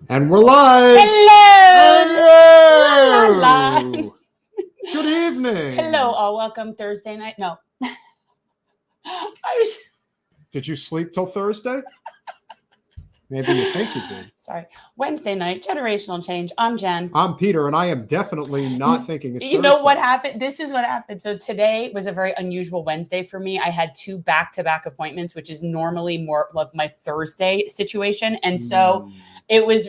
And we're live. Hello. La, la, la. Good evening. Hello, all. Welcome Thursday night. No. Did you sleep till Thursday? Maybe you think you did. Sorry. Wednesday night, generational change. I'm Jen. I'm Peter, and I am definitely not thinking it's You Thursday. know what happened? This is what happened. So today was a very unusual Wednesday for me. I had 2 back-to-back appointments, which is normally more of my Thursday situation. And so it was,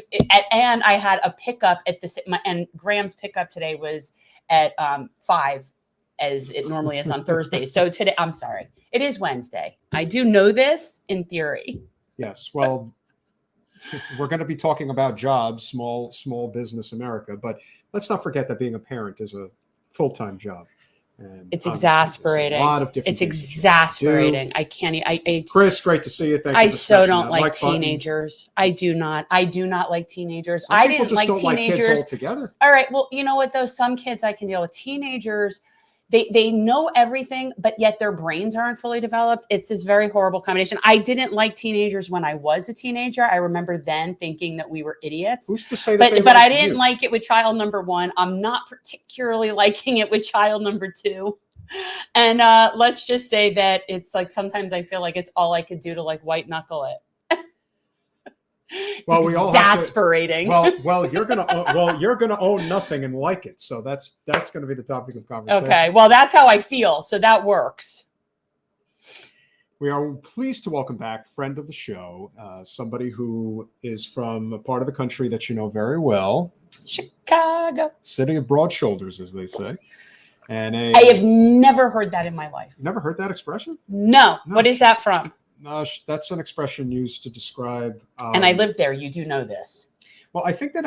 and I had a pickup at and Graham's pickup today was at 5, as it normally is on Thursday. So today, I'm sorry, it is Wednesday. I do know this in theory. Yes. Well, we're going to be talking about jobs, small business America, but let's not forget that being a parent is a full-time job. And it's exasperating. A lot of different. It's exasperating. I can't. Chris, great to see you. Thank you. I so don't like teenagers. I do not like teenagers. I didn't like teenagers. Like kids altogether. All right. Well, you know what though? Some kids I can deal with. Teenagers, they know everything, but yet their brains aren't fully developed. It's this very horrible combination. I didn't like teenagers when I was a teenager. I remember then thinking that we were idiots. Who's to say that? But I didn't like it with child number 1. I'm not particularly liking it with child number 2. And let's just say that it's like sometimes I feel like it's all I could do to like white knuckle it. Well, we all exasperating. Well, you're gonna own nothing and like it. So that's gonna be the topic of conversation. Okay. Well, that's how I feel. So that works. We are pleased to welcome back friend of the show, somebody who is from a part of the country that you know very well, Chicago, city of broad shoulders, as they say. And I have never heard that in my life. Never heard that expression? No. What is that from? That's an expression used to describe. And I lived there. You do know this. Well, I think that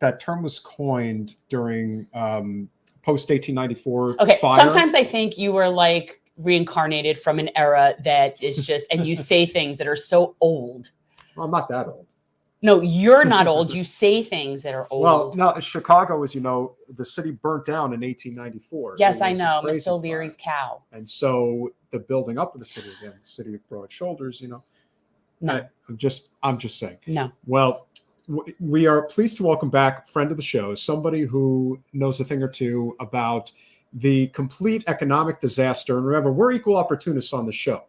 that term was coined during post 1894. Okay. Fire. Sometimes I think you were like reincarnated from an era that is just, and you say things that are so old. Well, I'm not that old. No, you're not old. You say things that are old. Well, no, Chicago, as you know, the city burnt down in 1894. Yes, I know. Mr. O'Leary's cow. And so the building up of the city again, the city of broad shoulders, you know. No. I'm just saying. No. Well, we are pleased to welcome back friend of the show, somebody who knows a thing or two about the complete economic disaster. And remember, we're equal opportunists on the show.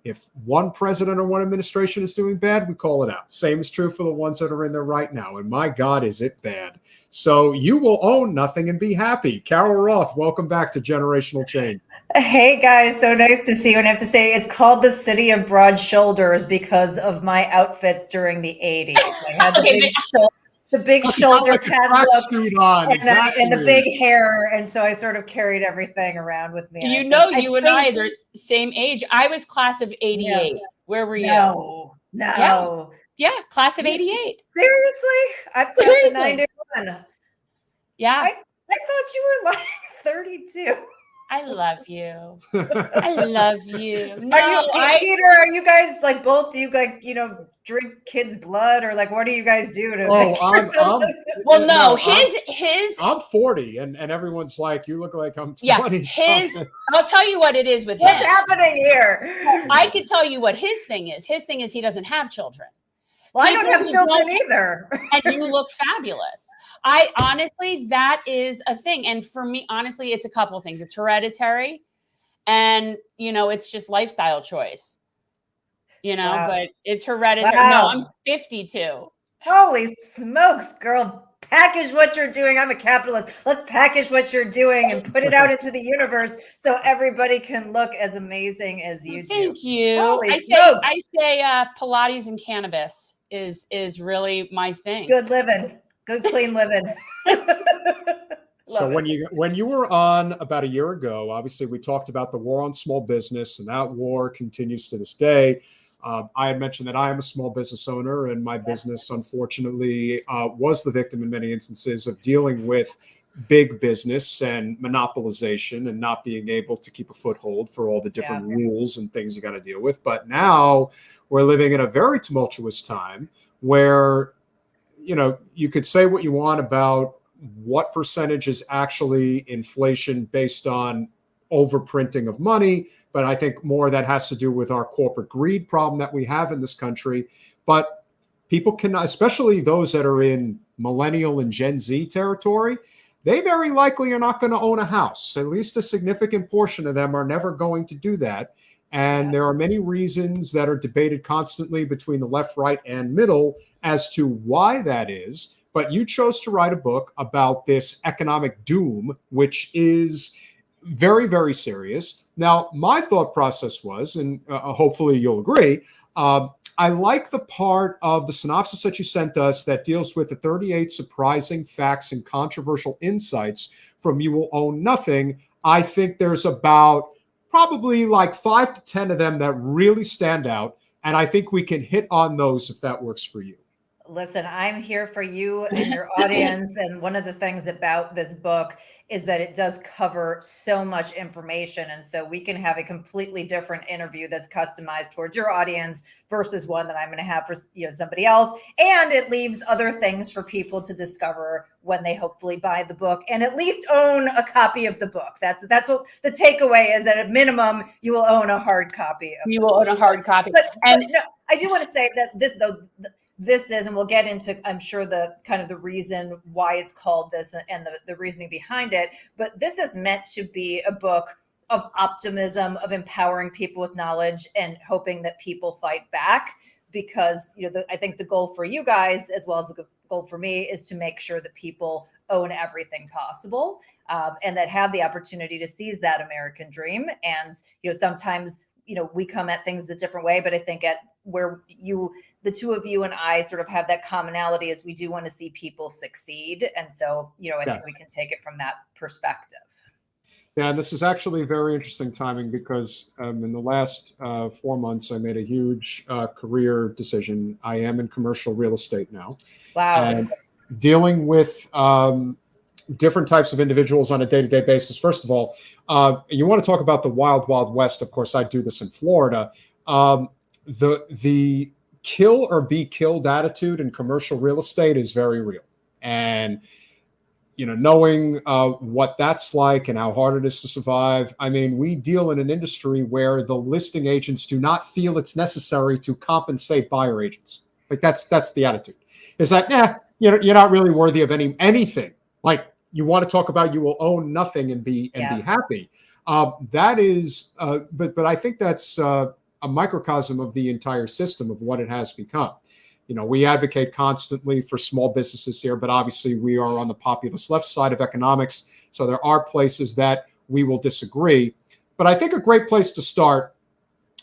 If one president or one administration is doing bad, we call it out. Same is true for the ones that are in there right now. And my God, is it bad. So you will own nothing and be happy. Carol Roth, welcome back to Generational Change. Hey, guys. So nice to see you. And I have to say, it's called the City of Broad Shoulders because of my outfits during the 80s. I had the big shoulder pad look and the big hair, and so I sort of carried everything around with me. You know, you and I are the same age. I was class of 88. Where were you? No. Yeah, class of 88. Seriously? I'm class of 91. Yeah. I thought you were like 32. I love you. I love you. No, Peter, are you guys like both? Do you like, drink kids' blood or like what do you guys do to I'm 40 and everyone's like, you look like I'm 20. Yeah, I'll tell you what it is with What's happening here? I can tell you what his thing is. His thing is he doesn't have children. Well, I don't have children either. And you look fabulous. I honestly, that is a thing. And for me, honestly, it's a couple of things. It's hereditary and, it's just lifestyle choice, wow. But it's hereditary. Wow. No, I'm 52. Holy smokes, girl. Package what you're doing. I'm a capitalist. Let's package what you're doing and put it out into the universe so everybody can look as amazing as you do. Thank you. Holy I say Pilates and cannabis is really my thing. Good living. Good, clean living. So when you were on about a year ago, obviously we talked about the war on small business, and that war continues to this day. I had mentioned that I am a small business owner, and my business, unfortunately, was the victim in many instances of dealing with big business and monopolization and not being able to keep a foothold for all the different rules and things you got to deal with. But now we're living in a very tumultuous time where you could say what you want about what percentage is actually inflation based on overprinting of money, but I think more that has to do with our corporate greed problem that we have in this country. But people can, especially those that are in millennial and Gen Z territory, they very likely are not going to own a house. At least a significant portion of them are never going to do that. And there are many reasons that are debated constantly between the left, right, and middle as to why that is. But you chose to write a book about this economic doom, which is very, very serious. Now, my thought process was, and hopefully you'll agree, I like the part of the synopsis that you sent us that deals with the 38 surprising facts and controversial insights from You Will Own Nothing. I think there's about probably like 5 to 10 of them that really stand out. And I think we can hit on those if that works for you. Listen, I'm here for you and your audience. And one of the things about this book is that it does cover so much information. And so we can have a completely different interview that's customized towards your audience versus one that I'm going to have for somebody else. And it leaves other things for people to discover when they hopefully buy the book and at least own a copy of the book. That's what the takeaway is, that at minimum, you will own a hard copy. You will own a hard copy. But no, I do want to say that this is, and we'll get into, I'm sure, the kind of the reason why it's called this and the reasoning behind it. But this is meant to be a book of optimism, of empowering people with knowledge and hoping that people fight back. Because, I think the goal for you guys, as well as the goal for me, is to make sure that people own everything possible and that have the opportunity to seize that American dream. And, sometimes, we come at things a different way, but I think at where the two of you and I sort of have that commonality is we do want to see people succeed. And so, I think we can take it from that perspective. Yeah, and this is actually very interesting timing because in the last 4 months, I made a huge career decision. I am in commercial real estate now. Wow. And dealing with different types of individuals on a day-to-day basis. First of all, you want to talk about the wild, wild west. Of course, I do this in Florida. The kill or be killed attitude in commercial real estate is very real. And, knowing what that's like and how hard it is to survive. I mean, we deal in an industry where the listing agents do not feel it's necessary to compensate buyer agents. Like that's the attitude. It's like, you're not really worthy of anything. Like, you want to talk about you will own nothing and be happy. That is, but I think that's a microcosm of the entire system of what it has become. We advocate constantly for small businesses here, but obviously we are on the populist left side of economics. So there are places that we will disagree. But I think a great place to start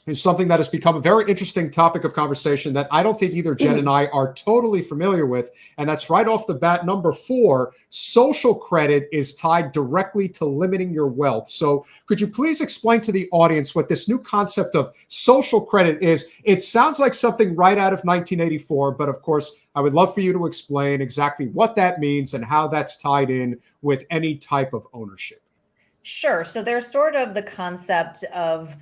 is something that has become a very interesting topic of conversation that I don't think either Jen and I are totally familiar with. And that's right off the bat. Number 4, social credit is tied directly to limiting your wealth. So could you please explain to the audience what this new concept of social credit is? It sounds like something right out of 1984, but of course, I would love for you to explain exactly what that means and how that's tied in with any type of ownership. Sure. So there's sort of the concept of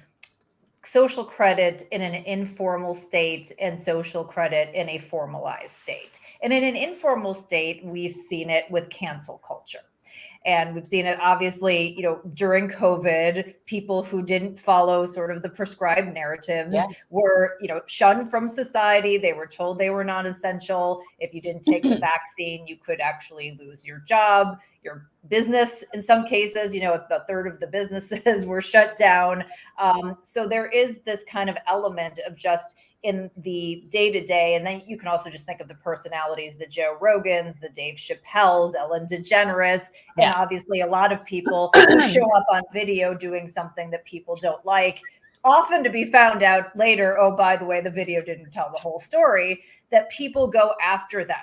social credit in an informal state and social credit in a formalized state. And in an informal state, we've seen it with cancel culture. And we've seen it, obviously, during COVID, people who didn't follow sort of the prescribed narratives were, shunned from society. They were told they were not essential. If you didn't take the vaccine, you could actually lose your job, your business. In some cases, if a third of the businesses were shut down. So there is this kind of element of just in the day-to-day. And then you can also just think of the personalities, the Joe Rogans, the Dave Chappelles, Ellen DeGeneres, and obviously a lot of people who show up on video doing something that people don't like, often to be found out later, oh, by the way, the video didn't tell the whole story, that people go after them.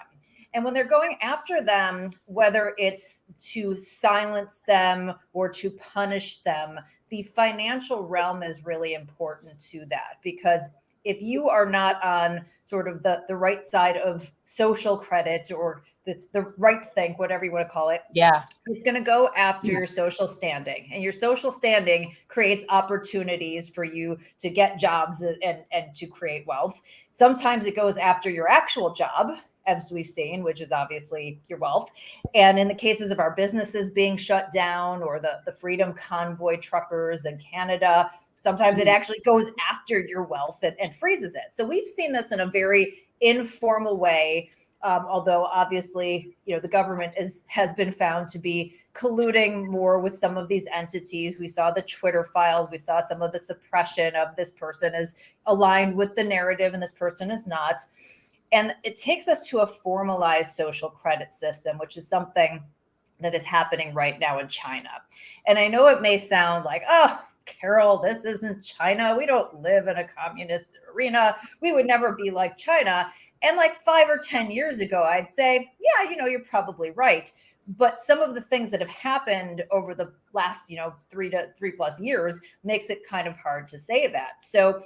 And when they're going after them, whether it's to silence them or to punish them, the financial realm is really important to that, because if you are not on sort of the right side of social credit or the right think, whatever you want to call it, it's going to go after your social standing. And your social standing creates opportunities for you to get jobs and to create wealth. Sometimes it goes after your actual job. as we've seen, which is obviously your wealth. And in the cases of our businesses being shut down, or the Freedom Convoy truckers in Canada, sometimes it actually goes after your wealth and freezes it. So we've seen this in a very informal way. Although obviously, the government has been found to be colluding more with some of these entities. We saw the Twitter files. We saw some of the suppression of this person is aligned with the narrative and this person is not. And it takes us to a formalized social credit system, which is something that is happening right now in China. And I know it may sound like, oh, Carol, this isn't China. We don't live in a communist arena. We would never be like China. And like 5 or 10 years ago, I'd say, yeah, you're probably right. But some of the things that have happened over the last, 3+ years makes it kind of hard to say that. So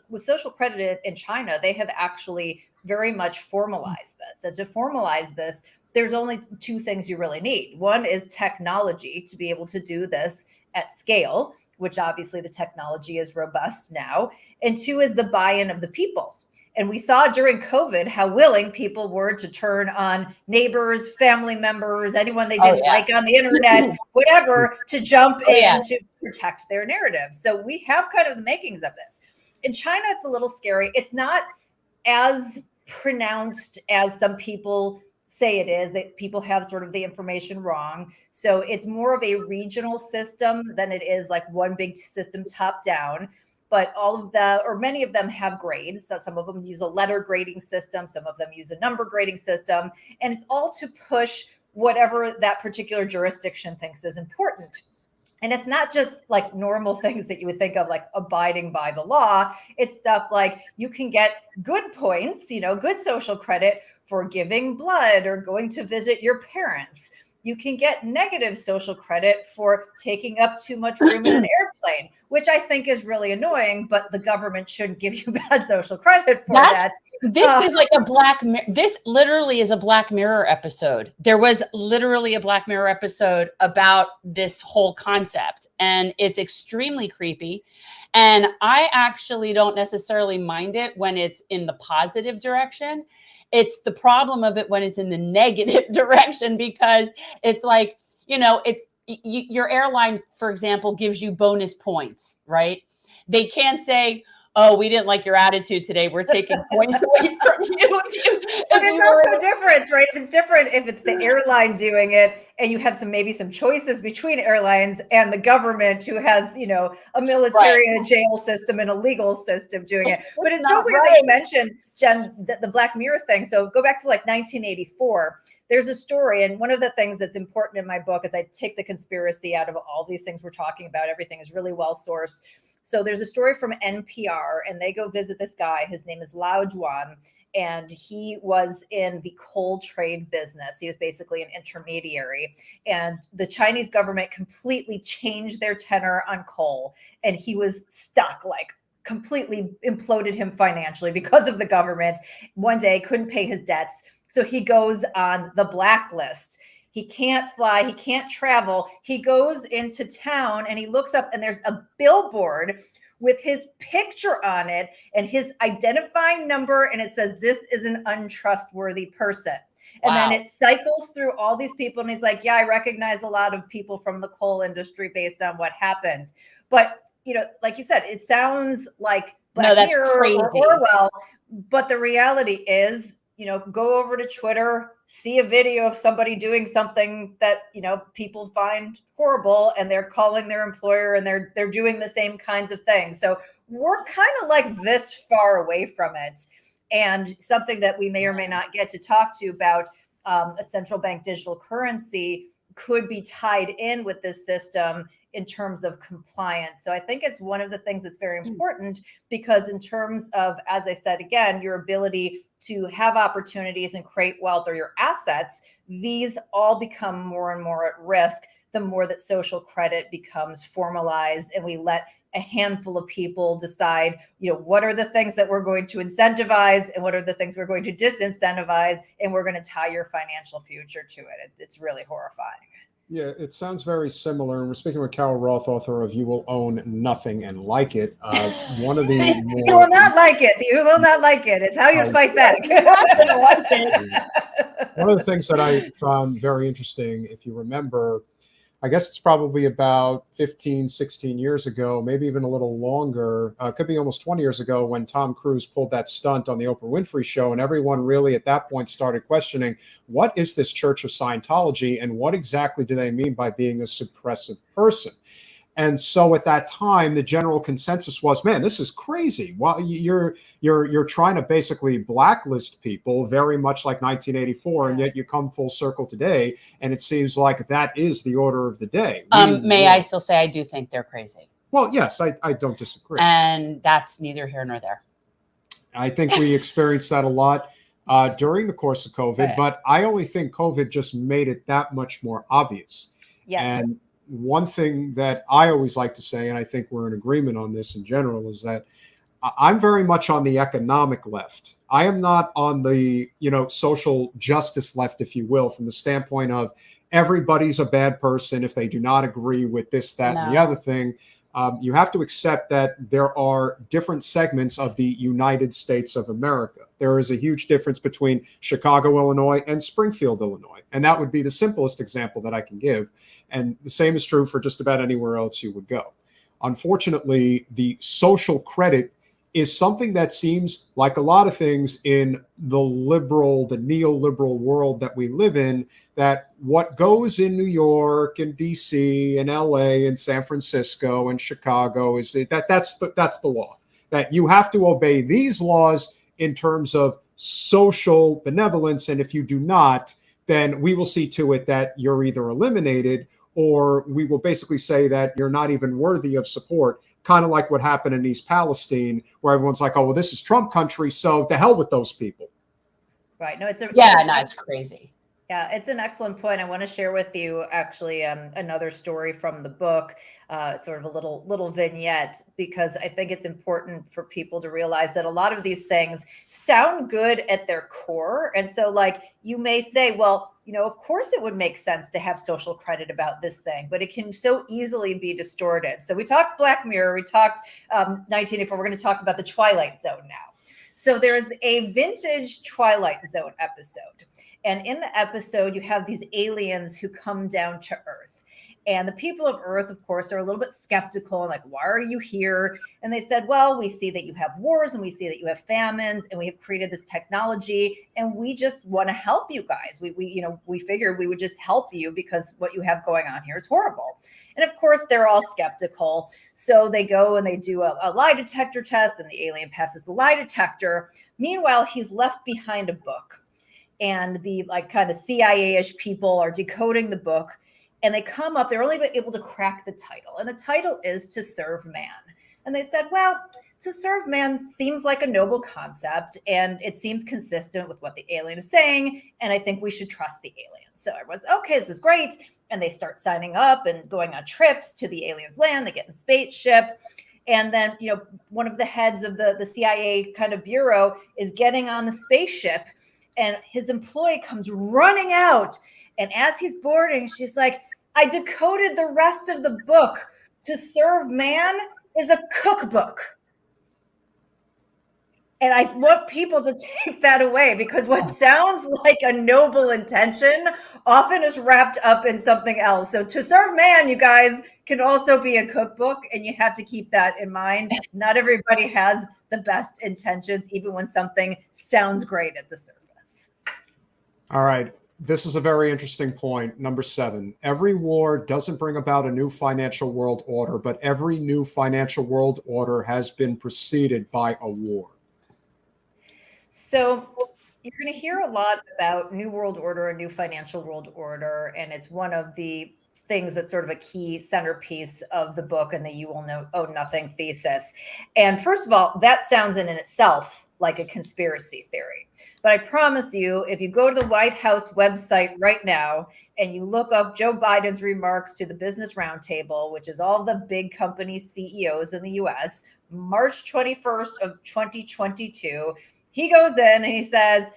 with social credit in China, they have actually very much formalized this. And to formalize this, there's only 2 things you really need. One is technology to be able to do this at scale, which obviously the technology is robust now. And 2 is the buy-in of the people. And we saw during COVID how willing people were to turn on neighbors, family members, anyone they didn't like on the internet, whatever, to jump in to protect their narrative. So we have kind of the makings of this. In China, it's a little scary. It's not as pronounced as some people say it is, that people have sort of the information wrong. So it's more of a regional system than it is like one big system top down. But many of them have grades. So some of them use a letter grading system. Some of them use a number grading system. And it's all to push whatever that particular jurisdiction thinks is important. And it's not just like normal things that you would think of, like abiding by the law. It's stuff like you can get good points, good social credit for giving blood or going to visit your parents. You can get negative social credit for taking up too much room in an airplane, which I think is really annoying, but the government shouldn't give you bad social credit for that. This is like this literally is a Black Mirror episode. There was literally a Black Mirror episode about this whole concept, and it's extremely creepy. And I actually don't necessarily mind it when it's in the positive direction. It's the problem of it when it's in the negative direction, because it's like, it's your airline, for example, gives you bonus points, right? They can't say, oh, we didn't like your attitude today, we're taking points away from you. But it's also different, right? If it's different, if it's the airline doing it and you have maybe some choices between airlines and the government who has, a military and a jail system and a legal system doing it. But it's so weird that you mentioned, Jen, the Black Mirror thing. So go back to like 1984. There's a story. And one of the things that's important in my book is I take the conspiracy out of all these things we're talking about. Everything is really well sourced. So there's a story from NPR, and they go visit this guy. His name is Lao Juan, and he was in the coal trade business. He was basically an intermediary, and the Chinese government completely changed their tenor on coal, and he was stuck, like completely imploded him financially because of the government. One day couldn't pay his debts, so he goes on the blacklist. He can't fly. He can't travel. He goes into town and he looks up and there's a billboard with his picture on it and his identifying number. And it says, this is an untrustworthy person. And then it cycles through all these people. And he's like, yeah, I recognize a lot of people from the coal industry based on what happens. But, like you said, it sounds like Black Mirror or Orwell. But the reality is, go over to Twitter, see a video of somebody doing something that, people find horrible, and they're calling their employer and they're doing the same kinds of things. So we're kind of like this far away from it. And something that we may or may not get to talk to about a central bank digital currency could be tied in with this system in terms of compliance. So I think it's one of the things that's very important, because in terms of, as I said, again, your ability to have opportunities and create wealth, or your assets, these all become more and more at risk the more that social credit becomes formalized and we let a handful of people decide, what are the things that we're going to incentivize and what are the things we're going to disincentivize, and we're going to tie your financial future to it. It's really horrifying. Yeah, it sounds very similar. And we're speaking with Carol Roth, author of You Will Own Nothing and Like It. One of the more... You will not like it. You will not like it. It's how you fight back. One of the things that I found very interesting, if you remember, I guess it's probably about 15, 16 years ago, maybe even a little longer. Could be almost 20 years ago when Tom Cruise pulled that stunt on the Oprah Winfrey Show. And everyone really at that point started questioning, what is this Church of Scientology? And what exactly do they mean by being a suppressive person? And so at that time, the general consensus was, man, this is crazy. Well, you're trying to basically blacklist people very much like 1984, and yet you come full circle today, and it seems like that is the order of the day. May I still say I do think they're crazy? Well, yes, I don't disagree. And that's neither here nor there. I think we experienced that a lot during the course of COVID, but I only think COVID just made it that much more obvious. Yes. And one thing that I always like to say, and I think we're in agreement on this in general, is that I'm very much on the economic left. I am not on the, social justice left, if you will, from the standpoint of everybody's a bad person if they do not agree with this, that, and the other thing. You have to accept that there are different segments of the United States of America. There is a huge difference between Chicago, Illinois, and Springfield, Illinois. And that would be the simplest example that I can give. And the same is true for just about anywhere else you would go. Unfortunately, the social credit is something that seems like a lot of things in the neoliberal world that we live in, that what goes in New York and DC and LA and San Francisco and Chicago is that's the law, that you have to obey these laws in terms of social benevolence. And if you do not, then we will see to it that you're either eliminated, or we will basically say that you're not even worthy of support. Kind of like what happened in East Palestine, where everyone's like, oh, well, this is Trump country, so to hell with those people. Right. No, it's crazy. Yeah, it's an excellent point. I want to share with you actually another story from the book, sort of a little vignette, because I think it's important for people to realize that a lot of these things sound good at their core. And so you may say, well, of course it would make sense to have social credit about this thing, but it can so easily be distorted. So we talked Black Mirror, we talked 1984. We're going to talk about the Twilight Zone now. So there's a vintage Twilight Zone episode. And in the episode, you have these aliens who come down to Earth. And the people of Earth, of course, are a little bit skeptical, like, why are you here? And they said, well, we see that you have wars and we see that you have famines and we have created this technology and we just want to help you guys. We figured we would just help you because what you have going on here is horrible. And of course, they're all skeptical. So they go and they do a lie detector test and the alien passes the lie detector. Meanwhile, he's left behind a book. And the kind of CIA-ish people are decoding the book, and they come up, they're only able to crack the title. And the title is To Serve Man. And they said, well, to serve man seems like a noble concept, and it seems consistent with what the alien is saying, and I think we should trust the alien. So everyone's, okay, this is great. And they start signing up and going on trips to the alien's land. They get in a spaceship. And then, one of the heads of the CIA kind of bureau is getting on the spaceship, and his employee comes running out. And as he's boarding, she's like, I decoded the rest of the book. To Serve Man is a cookbook. And I want people to take that away, because what sounds like a noble intention often is wrapped up in something else. So To Serve Man, you guys, can also be a cookbook, and you have to keep that in mind. Not everybody has the best intentions, even when something sounds great at the surface. All right. This is a very interesting point. Number 7, every war doesn't bring about a new financial world order, but every new financial world order has been preceded by a war. So you're going to hear a lot about New World Order, a new financial world order, and it's one of the things that's sort of a key centerpiece of the book and the You Will Own Nothing thesis. And first of all, that sounds in itself like a conspiracy theory. But I promise you, if you go to the White House website right now and you look up Joe Biden's remarks to the Business Roundtable, which is all the big company CEOs in the US, March 21st of 2022, he goes in and he says,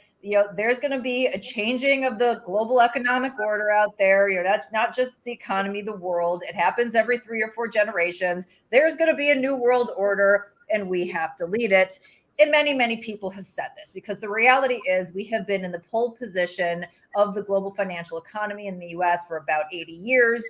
there's going to be a changing of the global economic order out there. That's not just the economy, the world. It happens every 3 or 4 generations. There's going to be a new world order, and we have to lead it. And many, many people have said this, because the reality is we have been in the pole position of the global financial economy in the US for about 80 years.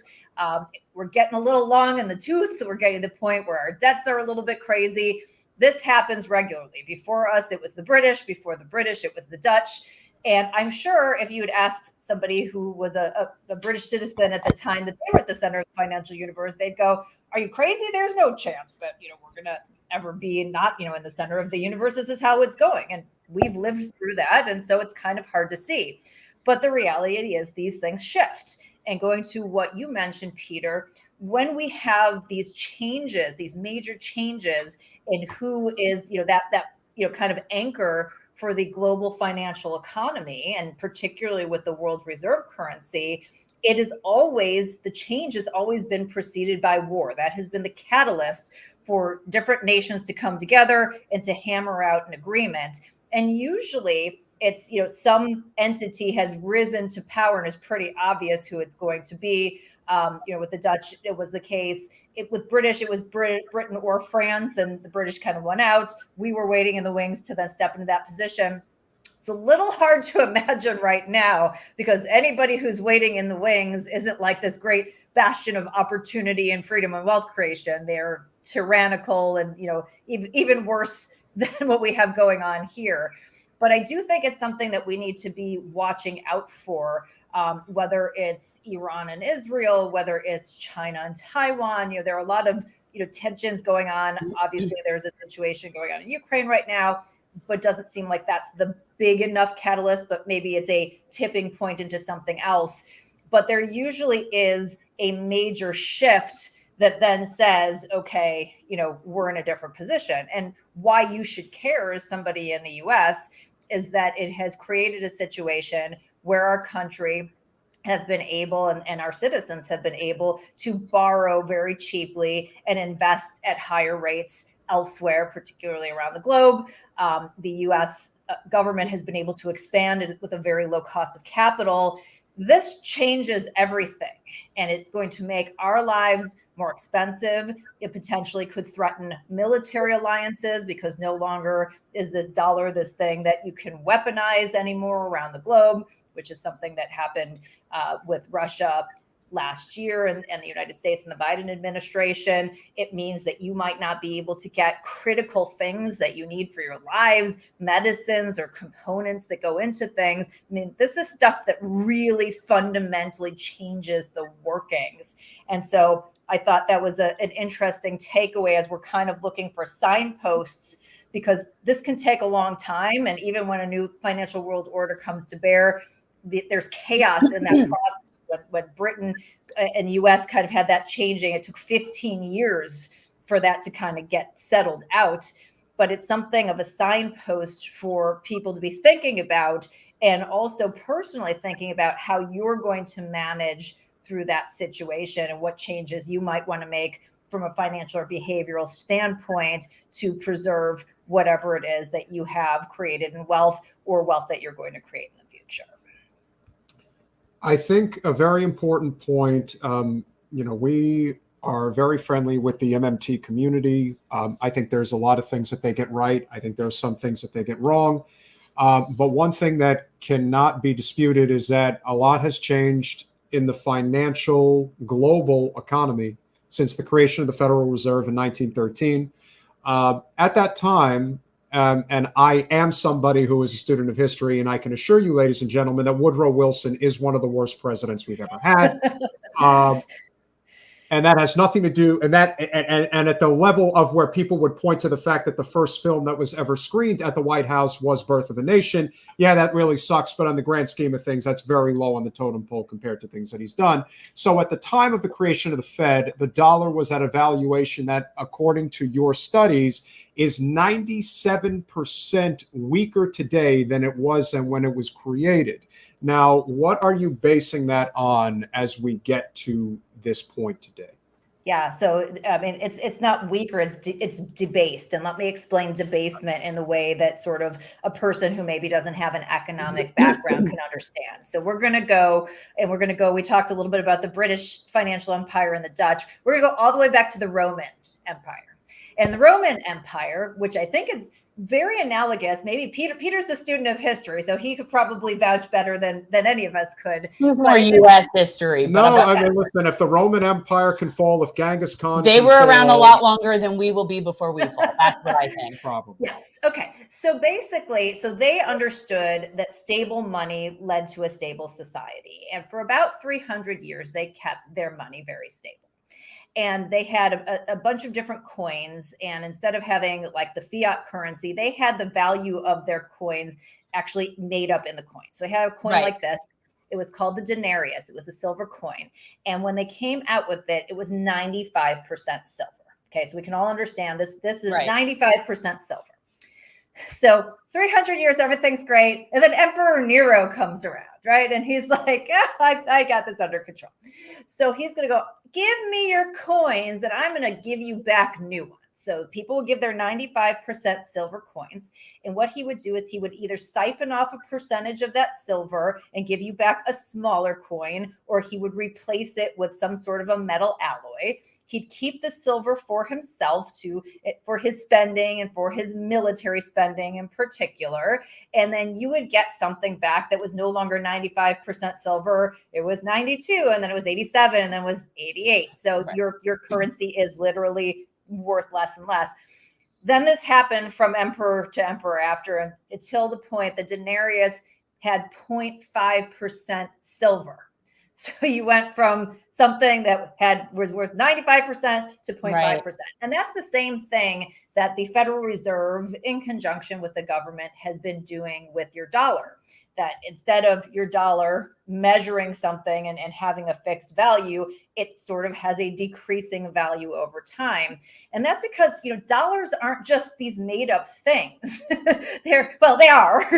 We're getting a little long in the tooth. We're getting to the point where our debts are a little bit crazy. This happens regularly. Before us, it was the British. Before the British, it was the Dutch. And I'm sure if you had asked somebody who was a British citizen at the time that they were at the center of the financial universe, they'd go, "Are you crazy? There's no chance that we're going to ever be not in the center of the universe. This is how it's going." And we've lived through that, and so it's kind of hard to see. But the reality is these things shift. And going to what you mentioned, Peter, when we have these changes, these major changes in who is that kind of anchor for the global financial economy, and particularly with the world reserve currency, the change has always been preceded by war. That has been the catalyst for different nations to come together and to hammer out an agreement. And usually it's, some entity has risen to power and it's pretty obvious who it's going to be. With the Dutch, it was the case. With British, it was Britain or France, and the British kind of won out. We were waiting in the wings to then step into that position. It's a little hard to imagine right now, because anybody who's waiting in the wings isn't like this great bastion of opportunity and freedom and wealth creation. They're tyrannical and, even worse than what we have going on here. But I do think it's something that we need to be watching out for, whether it's Iran and Israel, whether it's China and Taiwan. There are a lot of tensions going on. Obviously, there's a situation going on in Ukraine right now, but doesn't seem like that's the big enough catalyst, but maybe it's a tipping point into something else. But there usually is a major shift that then says, okay, we're in a different position. And why you should care as somebody in the US is that it has created a situation where our country has been able, and our citizens have been able, to borrow very cheaply and invest at higher rates elsewhere, particularly around the globe. The US government has been able to expand with a very low cost of capital. This changes everything, and it's going to make our lives more expensive. It potentially could threaten military alliances, because no longer is this dollar this thing that you can weaponize anymore around the globe, which is something that happened with Russia last year and the United States and the Biden administration. It means that you might not be able to get critical things that you need for your lives, medicines or components that go into things. I mean, this is stuff that really fundamentally changes the workings. And so I thought that was an interesting takeaway as we're kind of looking for signposts, because this can take a long time. And even when a new financial world order comes to bear, there's chaos in that process. When Britain and US kind of had that changing, it took 15 years for that to kind of get settled out. But it's something of a signpost for people to be thinking about, and also personally thinking about how you're going to manage through that situation and what changes you might want to make from a financial or behavioral standpoint to preserve whatever it is that you have created in wealth, or wealth that you're going to create in the future. I think a very important point, we are very friendly with the MMT community. I think there's a lot of things that they get right. I think there's some things that they get wrong. But one thing that cannot be disputed is that a lot has changed in the financial global economy since the creation of the Federal Reserve in 1913. At that time, and I am somebody who is a student of history, and I can assure you, ladies and gentlemen, that Woodrow Wilson is one of the worst presidents we've ever had. And that has nothing to do, and at the level of where people would point to the fact that the first film that was ever screened at the White House was Birth of a Nation. Yeah, that really sucks, but on the grand scheme of things, that's very low on the totem pole compared to things that he's done. So at the time of the creation of the Fed, the dollar was at a valuation that, according to your studies, is 97% weaker today than it was and when it was created. Now, what are you basing that on as we get to this point today? Yeah, so I mean, it's not weaker; it's debased. And let me explain debasement in the way that sort of a person who maybe doesn't have an economic background can understand. So we're going to go. We talked a little bit about the British financial empire and the Dutch. We're going to go all the way back to the Roman Empire, and the Roman Empire, which I think is very analogous. Maybe Peter's the student of history, so he could probably vouch better than any of us could. More U.S. history. No, I mean, listen, if the Roman Empire can fall, if Genghis Khan they can were fall, around a lot longer than we will be before we fall. That's what I think. Probably. Yes. Okay. So basically, they understood that stable money led to a stable society. And for about 300 years, they kept their money very stable. And they had a bunch of different coins. And instead of having like the fiat currency, they had the value of their coins actually made up in the coin. So they had a coin like this. It was called the denarius. It was a silver coin. And when they came out with it, it was 95% silver. Okay, so we can all understand this. This is 95% silver. So 300 years, everything's great. And then Emperor Nero comes around, right? And he's like, I got this under control. So he's going to go, give me your coins and I'm going to give you back new ones. So people would give their 95% silver coins. And what he would do is he would either siphon off a percentage of that silver and give you back a smaller coin, or he would replace it with some sort of a metal alloy. He'd keep the silver for himself for his spending and for his military spending in particular. And then you would get something back that was no longer 95% silver. It was 92, and then it was 87, and then it was 88. So your currency is literally worth less and less. Then this happened from emperor to emperor after, until the point the denarius had 0.5% silver. So you went from something that was worth 95% to 0.5%. And that's the same thing that the Federal Reserve, in conjunction with the government, has been doing with your dollar. That instead of your dollar measuring something and having a fixed value, it sort of has a decreasing value over time. And that's because, dollars aren't just these made up things. They are,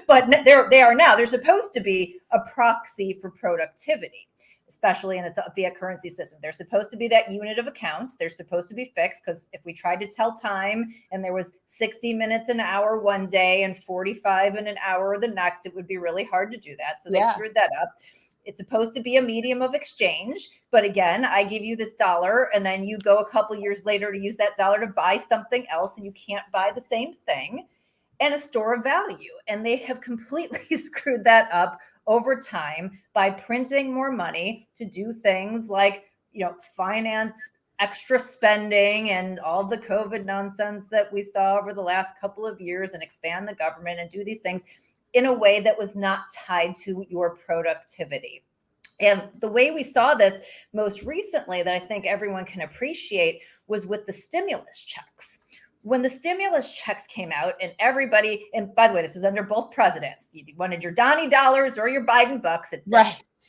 but they are now. They're supposed to be a proxy for productivity, especially in a fiat currency system. They're supposed to be that unit of account. They're supposed to be fixed, because if we tried to tell time and there was 60 minutes an hour one day and 45 in an hour the next, it would be really hard to do that. So they screwed that up. It's supposed to be a medium of exchange. But again, I give you this dollar and then you go a couple years later to use that dollar to buy something else, and you can't buy the same thing, and a store of value. And they have completely screwed that up over time by printing more money to do things like, finance extra spending and all the COVID nonsense that we saw over the last couple of years, and expand the government and do these things in a way that was not tied to your productivity. And the way we saw this most recently that I think everyone can appreciate was with the stimulus checks. When the stimulus checks came out, and everybody, and by the way, this was under both presidents. You wanted your Donnie dollars or your Biden bucks. It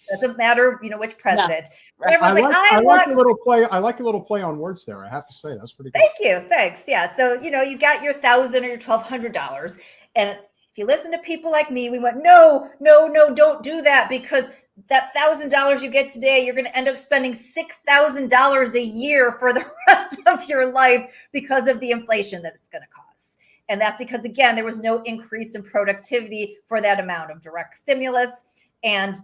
doesn't matter, which president. No. I like a little play. I like a little play on words there. I have to say, that's pretty good. Thank you. Thanks. Yeah. So, you got your $1,000 or your $1,200. And if you listen to people like me, we went, no, don't do that, because that $1,000 you get today, you're going to end up spending $6,000 a year for the rest of your life because of the inflation that it's going to cause. And that's because, again, there was no increase in productivity for that amount of direct stimulus. And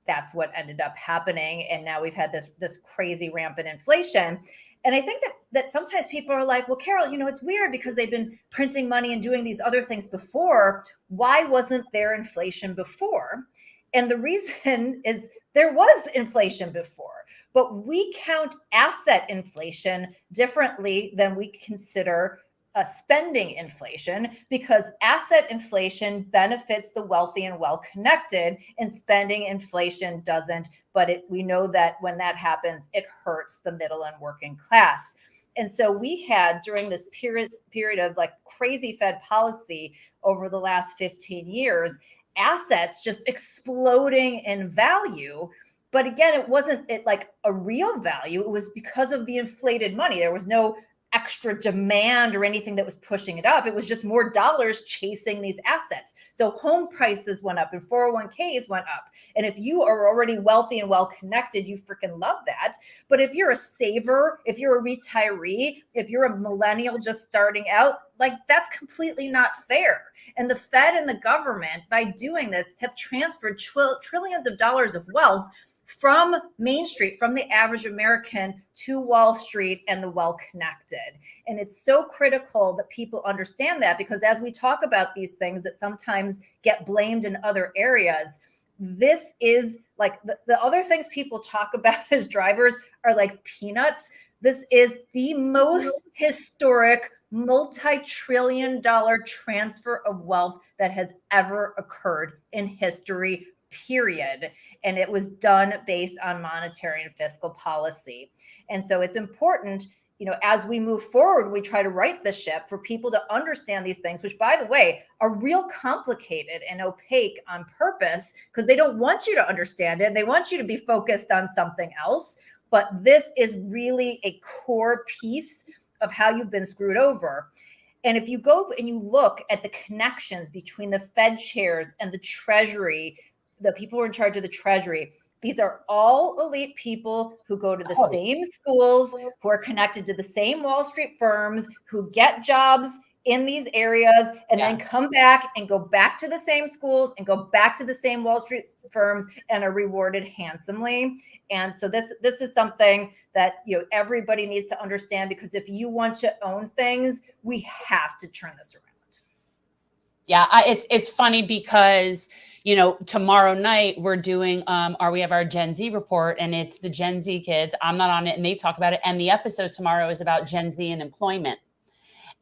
that's what ended up happening. And now we've had this crazy rampant inflation. And I think that sometimes people are like, well, Carol, it's weird because they've been printing money and doing these other things before. Why wasn't there inflation before? And the reason is there was inflation before, but we count asset inflation differently than we consider spending inflation, because asset inflation benefits the wealthy and well-connected, and spending inflation doesn't. But we know that when that happens, it hurts the middle and working class. And so we had, during this period of like crazy Fed policy over the last 15 years, assets just exploding in value. But again, it wasn't like a real value. It was because of the inflated money. There was no extra demand or anything that was pushing it up. It was just more dollars chasing these assets. So home prices went up and 401ks went up. And if you are already wealthy and well connected, you freaking love that. But if you're a saver, if you're a retiree, if you're a millennial just starting out, like that's completely not fair. And the Fed and the government, by doing this, have transferred trillions of dollars of wealth from Main Street, from the average American to Wall Street and the well-connected. And it's so critical that people understand that, because as we talk about these things that sometimes get blamed in other areas, this is like the other things people talk about as drivers are like peanuts. This is the most historic multi-trillion-dollar transfer of wealth that has ever occurred in history, period. And it was done based on monetary and fiscal policy. And so it's important, as we move forward, we try to right the ship for people to understand these things, which, by the way, are real complicated and opaque on purpose, because they don't want you to understand it. They want you to be focused on something else. But this is really a core piece of how you've been screwed over. And if you go and you look at the connections between the Fed chairs and the Treasury, the people who are in charge of the Treasury, these are all elite people who go to the same schools, who are connected to the same Wall Street firms, who get jobs in these areas and then come back and go back to the same schools and go back to the same Wall Street firms and are rewarded handsomely. And so this is something that everybody needs to understand, because if you want to own things, we have to turn this around. Yeah, it's funny because tomorrow night we're doing we have our Gen Z report, and it's the Gen Z kids. I'm not on it, and they talk about it. And the episode tomorrow is about Gen Z and employment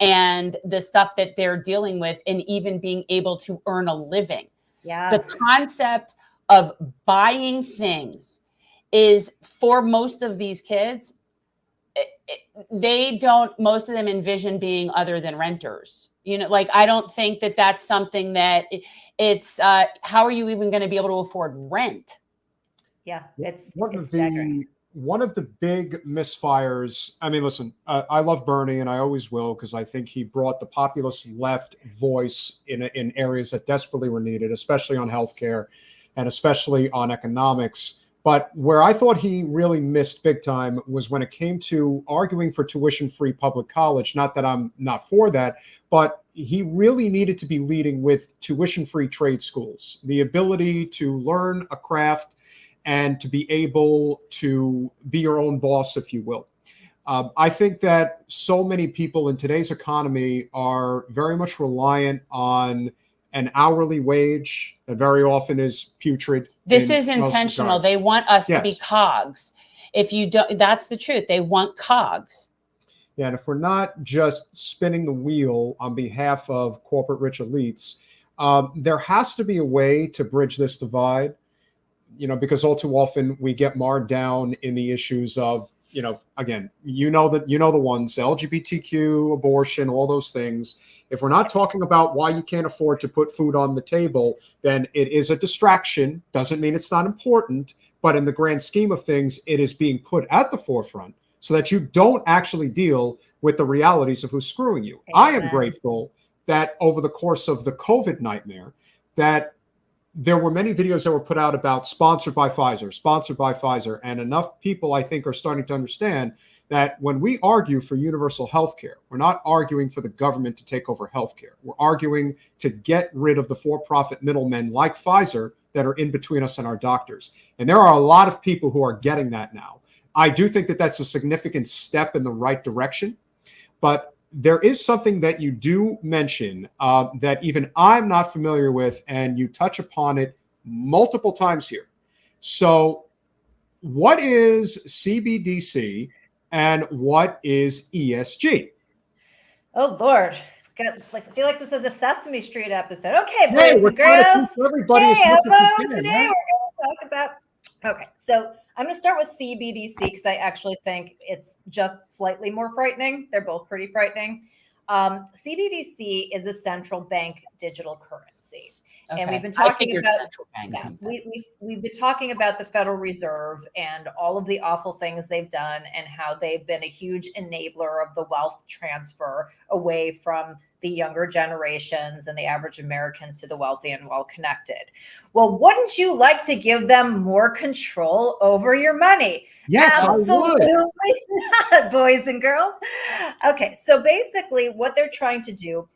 and the stuff that they're dealing with, and even being able to earn a living. Yeah. The concept of buying things is, for most of these kids, most of them envision being other than renters. I don't think that that's something that it's, how are you even going to be able to afford rent? Yeah, it's one of the big misfires. I mean, listen, I love Bernie, and I always will, because I think he brought the populist left voice in areas that desperately were needed, especially on healthcare and especially on economics. But where I thought he really missed big time was when it came to arguing for tuition-free public college. Not that I'm not for that, but he really needed to be leading with tuition-free trade schools, the ability to learn a craft and to be able to be your own boss, if you will. I think that so many people in today's economy are very much reliant on an hourly wage that very often is putrid. This is intentional. They want us to be cogs. If you don't, that's the truth. They want cogs. Yeah, and if we're not just spinning the wheel on behalf of corporate rich elites, there has to be a way to bridge this divide, because all too often we get marred down in the issues of, again, the ones, LGBTQ, abortion, all those things. If we're not talking about why you can't afford to put food on the table, then it is a distraction. Doesn't mean it's not important, but in the grand scheme of things, it is being put at the forefront so that you don't actually deal with the realities of who's screwing you. Amen. I am grateful that over the course of the COVID nightmare, that there were many videos that were put out about sponsored by Pfizer, and enough people, I think, are starting to understand that when we argue for universal health care, we're not arguing for the government to take over health care. We're arguing to get rid of the for-profit middlemen like Pfizer that are in between us and our doctors. And there are a lot of people who are getting that now. I do think that that's a significant step in the right direction, but there is something that you do mention that even I'm not familiar with, and you touch upon it multiple times here. So what is CBDC and what is ESG? Oh, Lord. I feel like this is a Sesame Street episode. Okay, boys and girls. Everybody today we're going to talk about... Okay, so I'm going to start with CBDC because I actually think it's just slightly more frightening. They're both pretty frightening. CBDC is a central bank digital currency. And we've been I talking figured about central banks. we've been talking about the Federal Reserve and all of the awful things they've done and how they've been a huge enabler of the wealth transfer away from the younger generations and the average Americans to the wealthy and well-connected. Well, wouldn't you like to give them more control over your money? Yes, absolutely not, boys and girls. Okay, so basically what they're trying to do,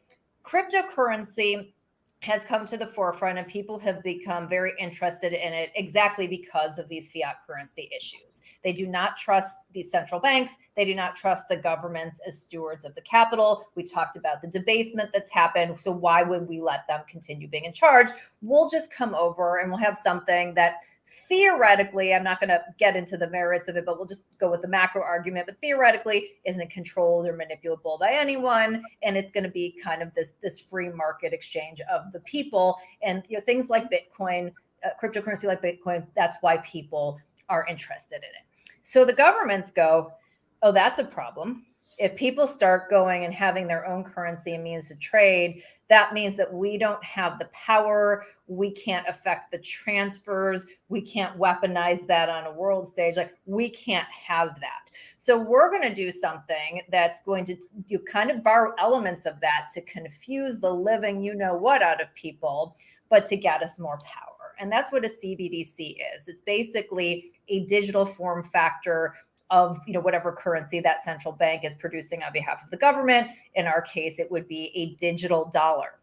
cryptocurrency has come to the forefront and people have become very interested in it exactly because of these fiat currency issues. They do not trust these central banks. They do not trust the governments as stewards of the capital. We talked about the debasement that's happened. So why would we let them continue being in charge? We'll just come over and we'll have something that theoretically, I'm not going to get into the merits of it, but we'll just go with the macro argument, but theoretically isn't controlled or manipulable by anyone. And it's going to be kind of this free market exchange of the people. And things like Bitcoin, cryptocurrency like Bitcoin, that's why people are interested in it. So the governments go, oh, that's a problem. If people start going and having their own currency and means to trade, that means that we don't have the power. We can't affect the transfers. We can't weaponize that on a world stage. Like, we can't have that. So we're going to do something that's going to kind of borrow elements of that to confuse the living you-know-what out of people, but to get us more power. And that's what a CBDC is. It's basically a digital form factor of whatever currency that central bank is producing on behalf of the government. In our case, it would be a digital dollar.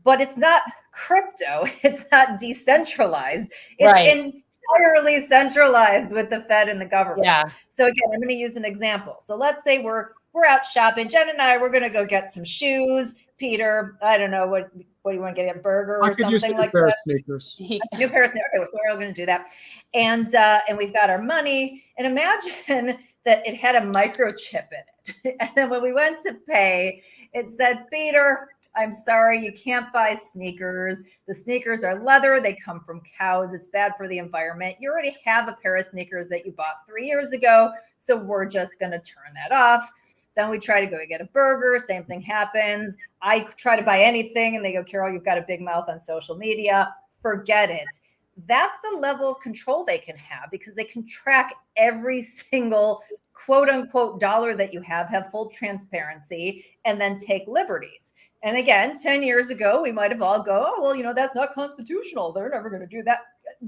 But it's not crypto. It's not decentralized. It's entirely centralized with the Fed and the government. Yeah. So again, I'm going to use an example. So let's say we're out shopping. Jen and I, we're going to go get some shoes. Peter, I don't know, what do you want to get, a burger or something like that? Sneakers. A new pair of sneakers. Okay, so we're all going to do that. And we've got our money. And imagine that it had a microchip in it. And then when we went to pay, it said, Peter, I'm sorry, you can't buy sneakers. The sneakers are leather. They come from cows. It's bad for the environment. You already have a pair of sneakers that you bought 3 years ago. So we're just going to turn that off. Then we try to go get a burger. Same thing happens. I try to buy anything and they go, Carol, you've got a big mouth on social media. Forget it. That's the level of control they can have because they can track every single quote unquote dollar that you have full transparency, and then take liberties. And again, 10 years ago, we might have all go, oh, well, that's not constitutional. They're never going to do that.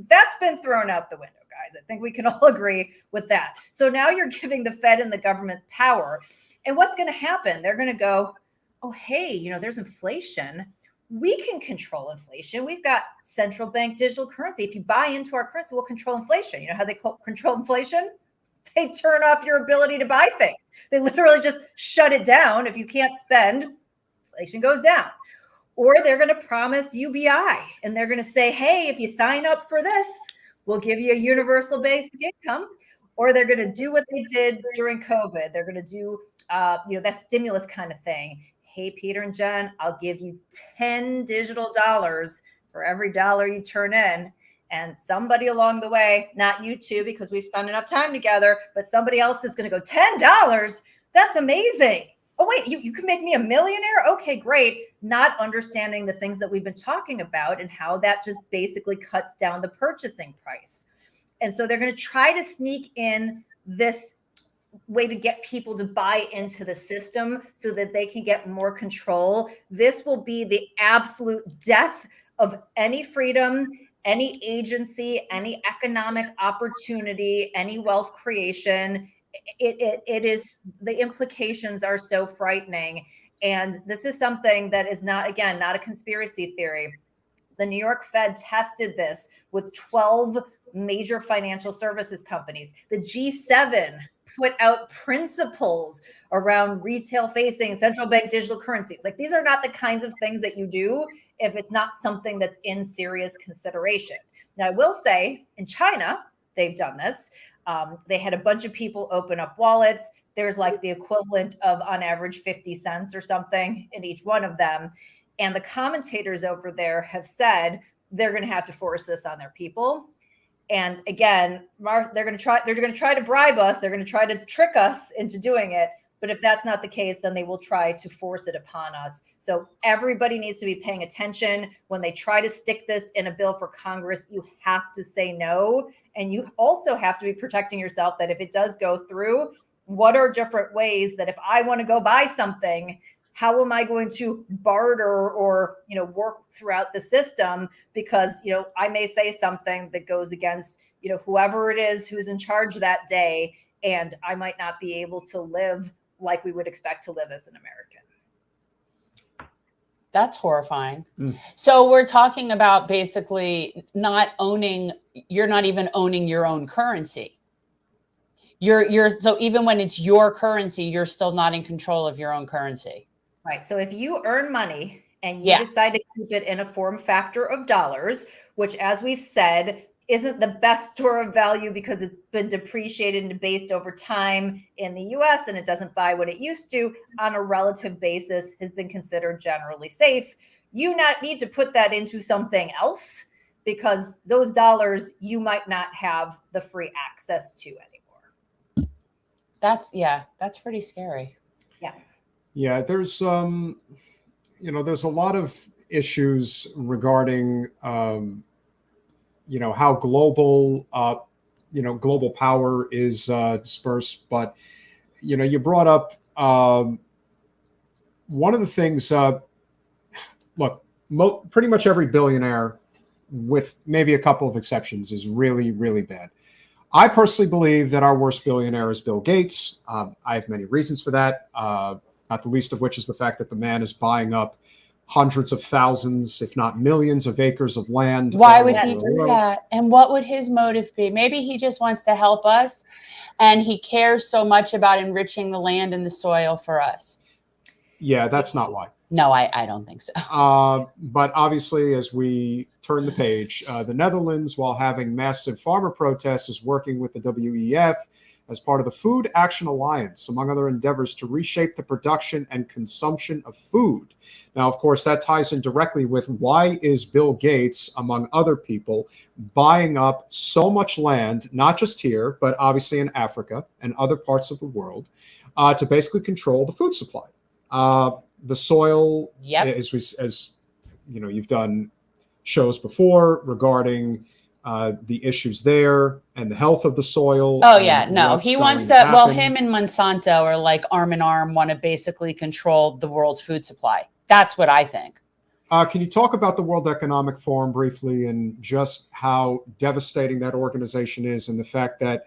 That's been thrown out the window, guys. I think we can all agree with that. So now you're giving the Fed and the government power. And what's going to happen? They're going to go, oh, hey, there's inflation. We can control inflation. We've got central bank digital currency. If you buy into our currency, we'll control inflation. You know how they control inflation? They turn off your ability to buy things. They literally just shut it down. If you can't spend, inflation goes down. Or they're going to promise UBI and they're going to say, hey, if you sign up for this, we'll give you a universal basic income. Or they're going to do what they did during COVID. They're going to do, that stimulus kind of thing. Hey, Peter and Jen, I'll give you 10 digital dollars for every dollar you turn in. And somebody along the way, not you two, because we've spent enough time together, but somebody else is going to go, $10? That's amazing. Oh, wait, you can make me a millionaire? Okay, great. Not understanding the things that we've been talking about and how that just basically cuts down the purchasing price. And so they're going to try to sneak in this way to get people to buy into the system so that they can get more control. This will be the absolute death of any freedom, any agency, any economic opportunity, any wealth creation. It is, the implications are so frightening. And this is something that is not, again, not a conspiracy theory. The New York Fed tested this with 12 major financial services companies. The G7 put out principles around retail facing central bank digital currencies. Like, these are not the kinds of things that you do if it's not something that's in serious consideration. Now, I will say in China, they've done this. They had a bunch of people open up wallets. There's like the equivalent of, on average, 50 cents or something in each one of them. And the commentators over there have said they're going to have to force this on their people. And again, they're going to try to bribe us. They're going to try to trick us into doing it. But if that's not the case, then they will try to force it upon us. So everybody needs to be paying attention. When they try to stick this in a bill for Congress, you have to say no. And you also have to be protecting yourself that if it does go through, what are different ways that if I want to go buy something, how am I going to barter or, work throughout the system? Because, I may say something that goes against, whoever it is who's in charge that day, and I might not be able to live like we would expect to live as an American. That's horrifying. So we're talking about basically you're not even owning your own currency. So even when it's your currency, you're still not in control of your own currency. Right. So if you earn money and you decide to keep it in a form factor of dollars, which, as we've said, isn't the best store of value because it's been depreciated and debased over time in the US, and it doesn't buy what it used to on a relative basis, has been considered generally safe. You not need to put that into something else, because those dollars you might not have the free access to anymore. That's pretty scary. Yeah, there's there's a lot of issues regarding how global global power is dispersed. But you brought up one of the things. Look, pretty much every billionaire, with maybe a couple of exceptions, is really, really bad. I personally believe that our worst billionaire is Bill Gates. I have many reasons for that, not the least of which is the fact that the man is buying up hundreds of thousands, if not millions, of acres of land. Why would he do that? And what would his motive be? Maybe he just wants to help us, and he cares so much about enriching the land and the soil for us. Yeah, that's not why. No, I don't think so. But obviously, as we turn the page, the Netherlands, while having massive farmer protests, is working with the WEF as part of the Food Action Alliance, among other endeavors to reshape the production and consumption of food. Now, of course, that ties in directly with why is Bill Gates, among other people, buying up so much land, not just here, but obviously in Africa and other parts of the world, to basically control the food supply. The soil, as you've done shows before regarding the issues there and the health of the soil. Oh yeah, no, he wants to. Well, him and Monsanto are like arm in arm, want to basically control the world's food supply. That's what I think. Can you talk about the World Economic Forum briefly and just how devastating that organization is, and the fact that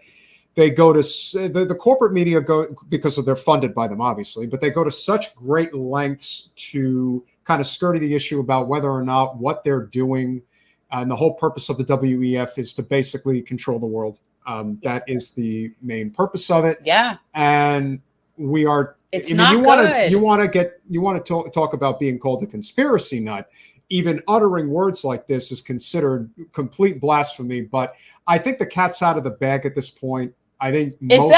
they go to the corporate media because they're funded by them, obviously, but they go to such great lengths to kind of skirting the issue about whether or not what they're doing. And the whole purpose of the WEF is to basically control the world. That is the main purpose of it. Yeah. And we are. It's not good. You want to talk about being called a conspiracy nut. Even uttering words like this is considered complete blasphemy. But I think the cat's out of the bag at this point. I think people.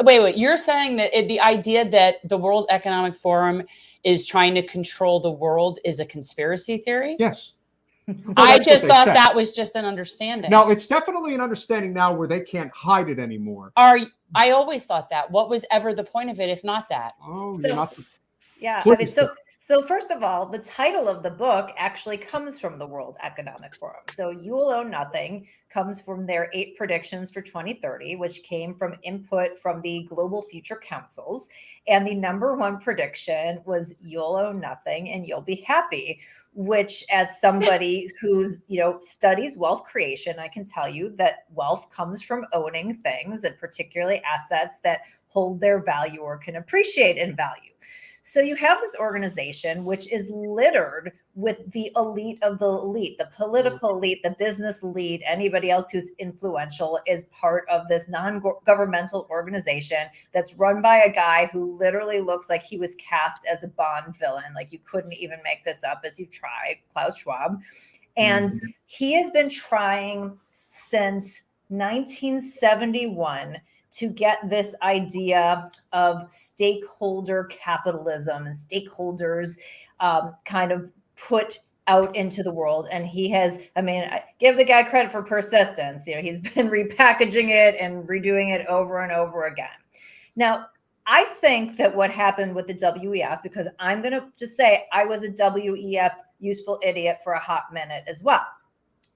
Wait. You're saying that the idea that the World Economic Forum is trying to control the world is a conspiracy theory? Yes. Well, I just thought that was just an understanding. No, it's definitely an understanding now where they can't hide it anymore. I always thought that. What was ever the point of it if not that? Oh, you're not. Yeah. I mean, so first of all, the title of the book actually comes from the World Economic Forum. So You Will Own Nothing comes from their 8 predictions for 2030, which came from input from the Global Future Councils. And the number 1 prediction was you'll own nothing and you'll be happy, which, as somebody who's, studies wealth creation, I can tell you that wealth comes from owning things, and particularly assets that hold their value or can appreciate in value. So you have this organization which is littered with the elite of the elite, the political elite, the business elite, anybody else who's influential is part of this non-governmental organization that's run by a guy who literally looks like he was cast as a Bond villain. Like, you couldn't even make this up as you've tried, Klaus Schwab. And he has been trying since 1971 to get this idea of stakeholder capitalism and stakeholders kind of put out into the world. And he has, I give the guy credit for persistence. He's been repackaging it and redoing it over and over again. Now, I think that what happened with the WEF, because I'm going to just say I was a WEF useful idiot for a hot minute as well,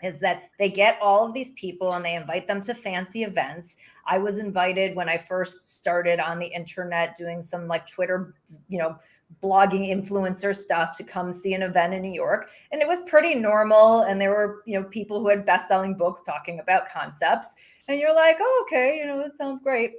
is that they get all of these people and they invite them to fancy events. I was invited when I first started on the internet doing some like Twitter, blogging influencer stuff to come see an event in New York. And it was pretty normal. And there were, people who had best-selling books talking about concepts. And you're like, oh, okay, that sounds great.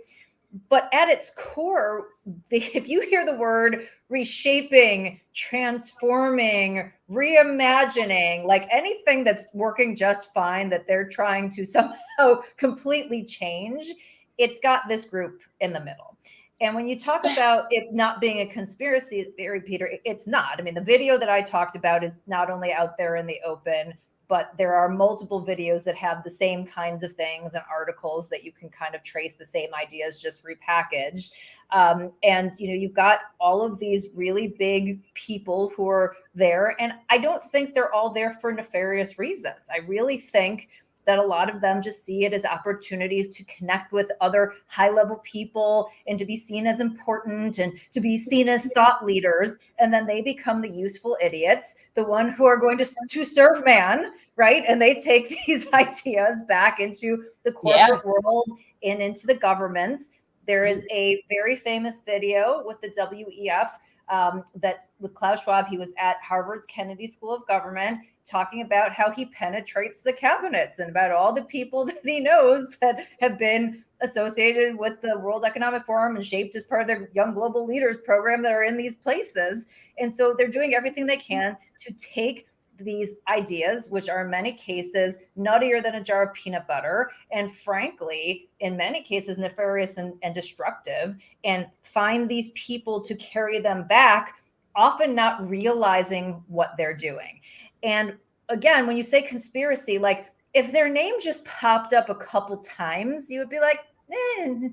But at its core, if you hear the word reshaping, transforming, reimagining, like anything that's working just fine that they're trying to somehow completely change, it's got this group in the middle. And when you talk about it not being a conspiracy theory, Peter, it's not. I mean, the video that I talked about is not only out there in the open, but there are multiple videos that have the same kinds of things and articles that you can kind of trace the same ideas, just repackaged. And, you've got all of these really big people who are there. And I don't think they're all there for nefarious reasons. I really think that a lot of them just see it as opportunities to connect with other high-level people and to be seen as important and to be seen as thought leaders. And then they become the useful idiots, the one who are going to serve man, right? And they take these ideas back into the corporate world and into the governments. There is a very famous video with the WEF that's with Klaus Schwab. He was at Harvard's Kennedy School of Government talking about how he penetrates the cabinets and about all the people that he knows that have been associated with the World Economic Forum and shaped as part of their Young Global Leaders program that are in these places. And so they're doing everything they can to take these ideas, which are in many cases nuttier than a jar of peanut butter, and frankly, in many cases, nefarious and destructive, and find these people to carry them back, often not realizing what they're doing. And again, when you say conspiracy, like if their name just popped up a couple times, you would be like, eh.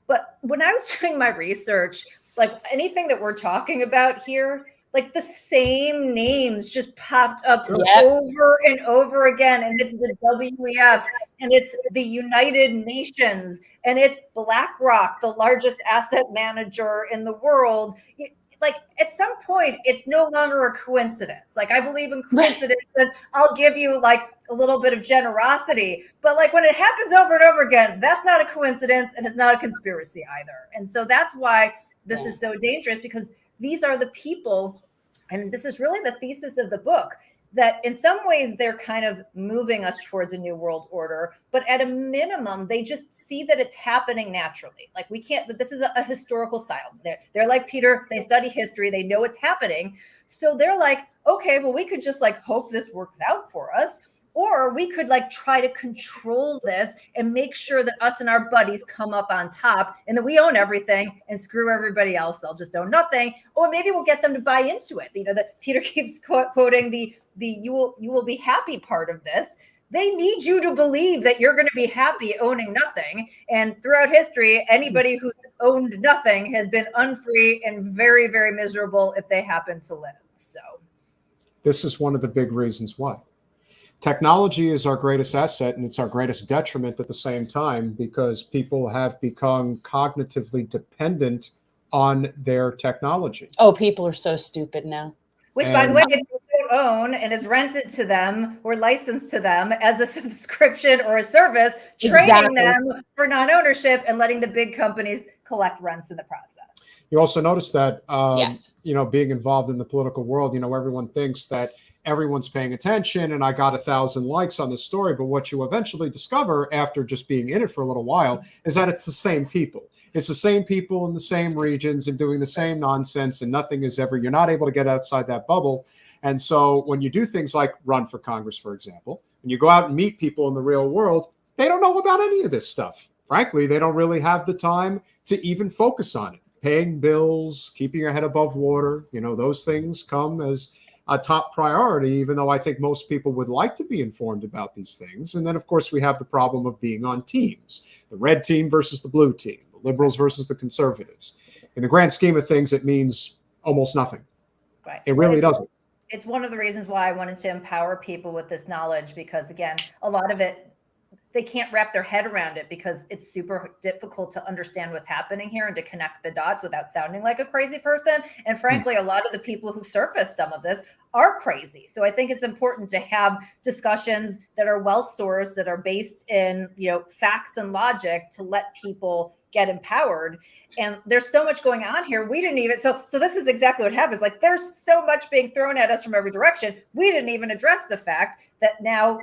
But when I was doing my research, like anything that we're talking about here, like the same names just popped up over and over again. And it's the WEF, and it's the United Nations, and it's BlackRock, the largest asset manager in the world. Like at some point, it's no longer a coincidence. Like I believe in coincidences. I'll give you like a little bit of generosity, but like when it happens over and over again, that's not a coincidence, and it's not a conspiracy either. And so that's why this is so dangerous, because these are the people, and this is really the thesis of the book, that in some ways they're kind of moving us towards a new world order, but at a minimum, they just see that it's happening naturally. Like we can't, this is a historical style. They're like Peter, they study history, they know it's happening. So they're like, okay, well, we could just like hope this works out for us. Or we could like try to control this and make sure that us and our buddies come up on top and that we own everything and screw everybody else. They'll just own nothing. Or maybe we'll get them to buy into it. That Peter keeps quoting the you will be happy part of this. They need you to believe that you're going to be happy owning nothing. And throughout history, anybody who's owned nothing has been unfree and very, very miserable if they happen to live. So this is one of the big reasons why. Technology is our greatest asset, and it's our greatest detriment at the same time, because people have become cognitively dependent on their technology. Oh, people are so stupid now. Which, by the way, they don't own and is rented to them or licensed to them as a subscription or a service, training them for non-ownership and letting the big companies collect rents in the process. You also notice that, being involved in the political world, everyone thinks that everyone's paying attention and I got 1,000 likes on this story. But what you eventually discover after just being in it for a little while is that it's the same people. It's the same people in the same regions and doing the same nonsense, and nothing is ever, you're not able to get outside that bubble. And so when you do things like run for Congress, for example, and you go out and meet people in the real world, they don't know about any of this stuff. Frankly, they don't really have the time to even focus on it. Paying bills, keeping your head above water, those things come as a top priority, even though I think most people would like to be informed about these things. And then, of course, we have the problem of being on teams, the red team versus the blue team, the liberals versus the conservatives. In the grand scheme of things, it means almost nothing. Right. It really doesn't. It's one of the reasons why I wanted to empower people with this knowledge, because, again, a lot of it, they can't wrap their head around it because it's super difficult to understand what's happening here and to connect the dots without sounding like a crazy person. And frankly, a lot of the people who surfaced some of this are crazy. So I think it's important to have discussions that are well sourced, that are based in, facts and logic, to let people get empowered. And there's so much going on here. We didn't even, so this is exactly what happens. Like, there's so much being thrown at us from every direction. We didn't even address the fact that now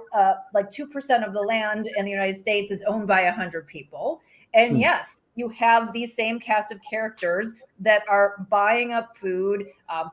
like 2% of the land in the United States is owned by 100 people. And yes, you have these same cast of characters that are buying up food.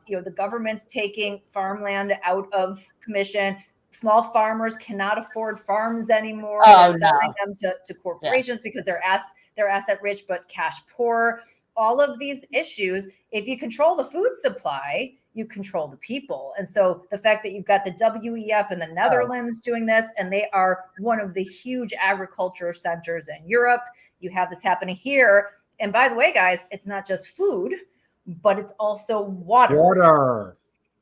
The government's taking farmland out of commission. Small farmers cannot afford farms anymore. They're selling them to corporations because they're asset rich but cash poor. All of these issues, if you control the food supply, you control the people. And so the fact that you've got the WEF in the Netherlands doing this, and they are one of the huge agriculture centers in Europe, you have this happening here. And by the way, guys, it's not just food, but it's also water.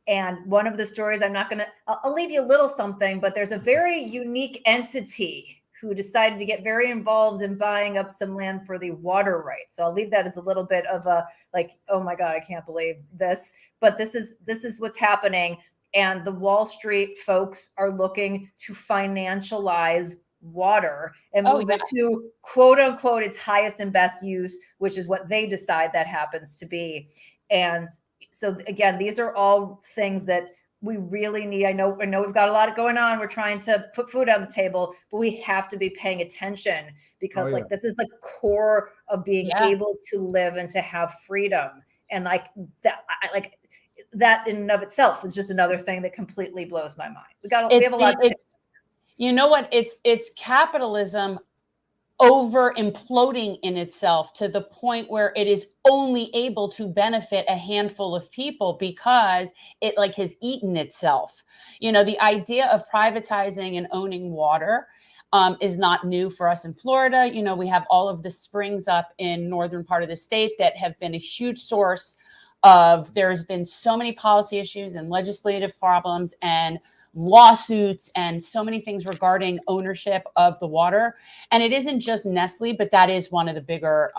And one of the stories, I'll leave you a little something, but there's a very unique entity who decided to get very involved in buying up some land for the water rights. So I'll leave that as a little bit of a, like, oh my God, I can't believe this. But this is what's happening. And the Wall Street folks are looking to financialize water and move it to, quote unquote, its highest and best use, which is what they decide that happens to be. And so again, these are all things that we really need. I know we've got a lot going on. We're trying to put food on the table, but we have to be paying attention because this is the core of being able to live and to have freedom. And that in and of itself is just another thing that completely blows my mind. We have a lot to do. You know what? It's capitalism over imploding in itself to the point where it is only able to benefit a handful of people because it has eaten itself. The idea of privatizing and owning water is not new for us in Florida. We have all of the springs up in northern part of the state that have been a huge source of, there's been so many policy issues and legislative problems and lawsuits and so many things regarding ownership of the water. And it isn't just Nestle, but that is one of the bigger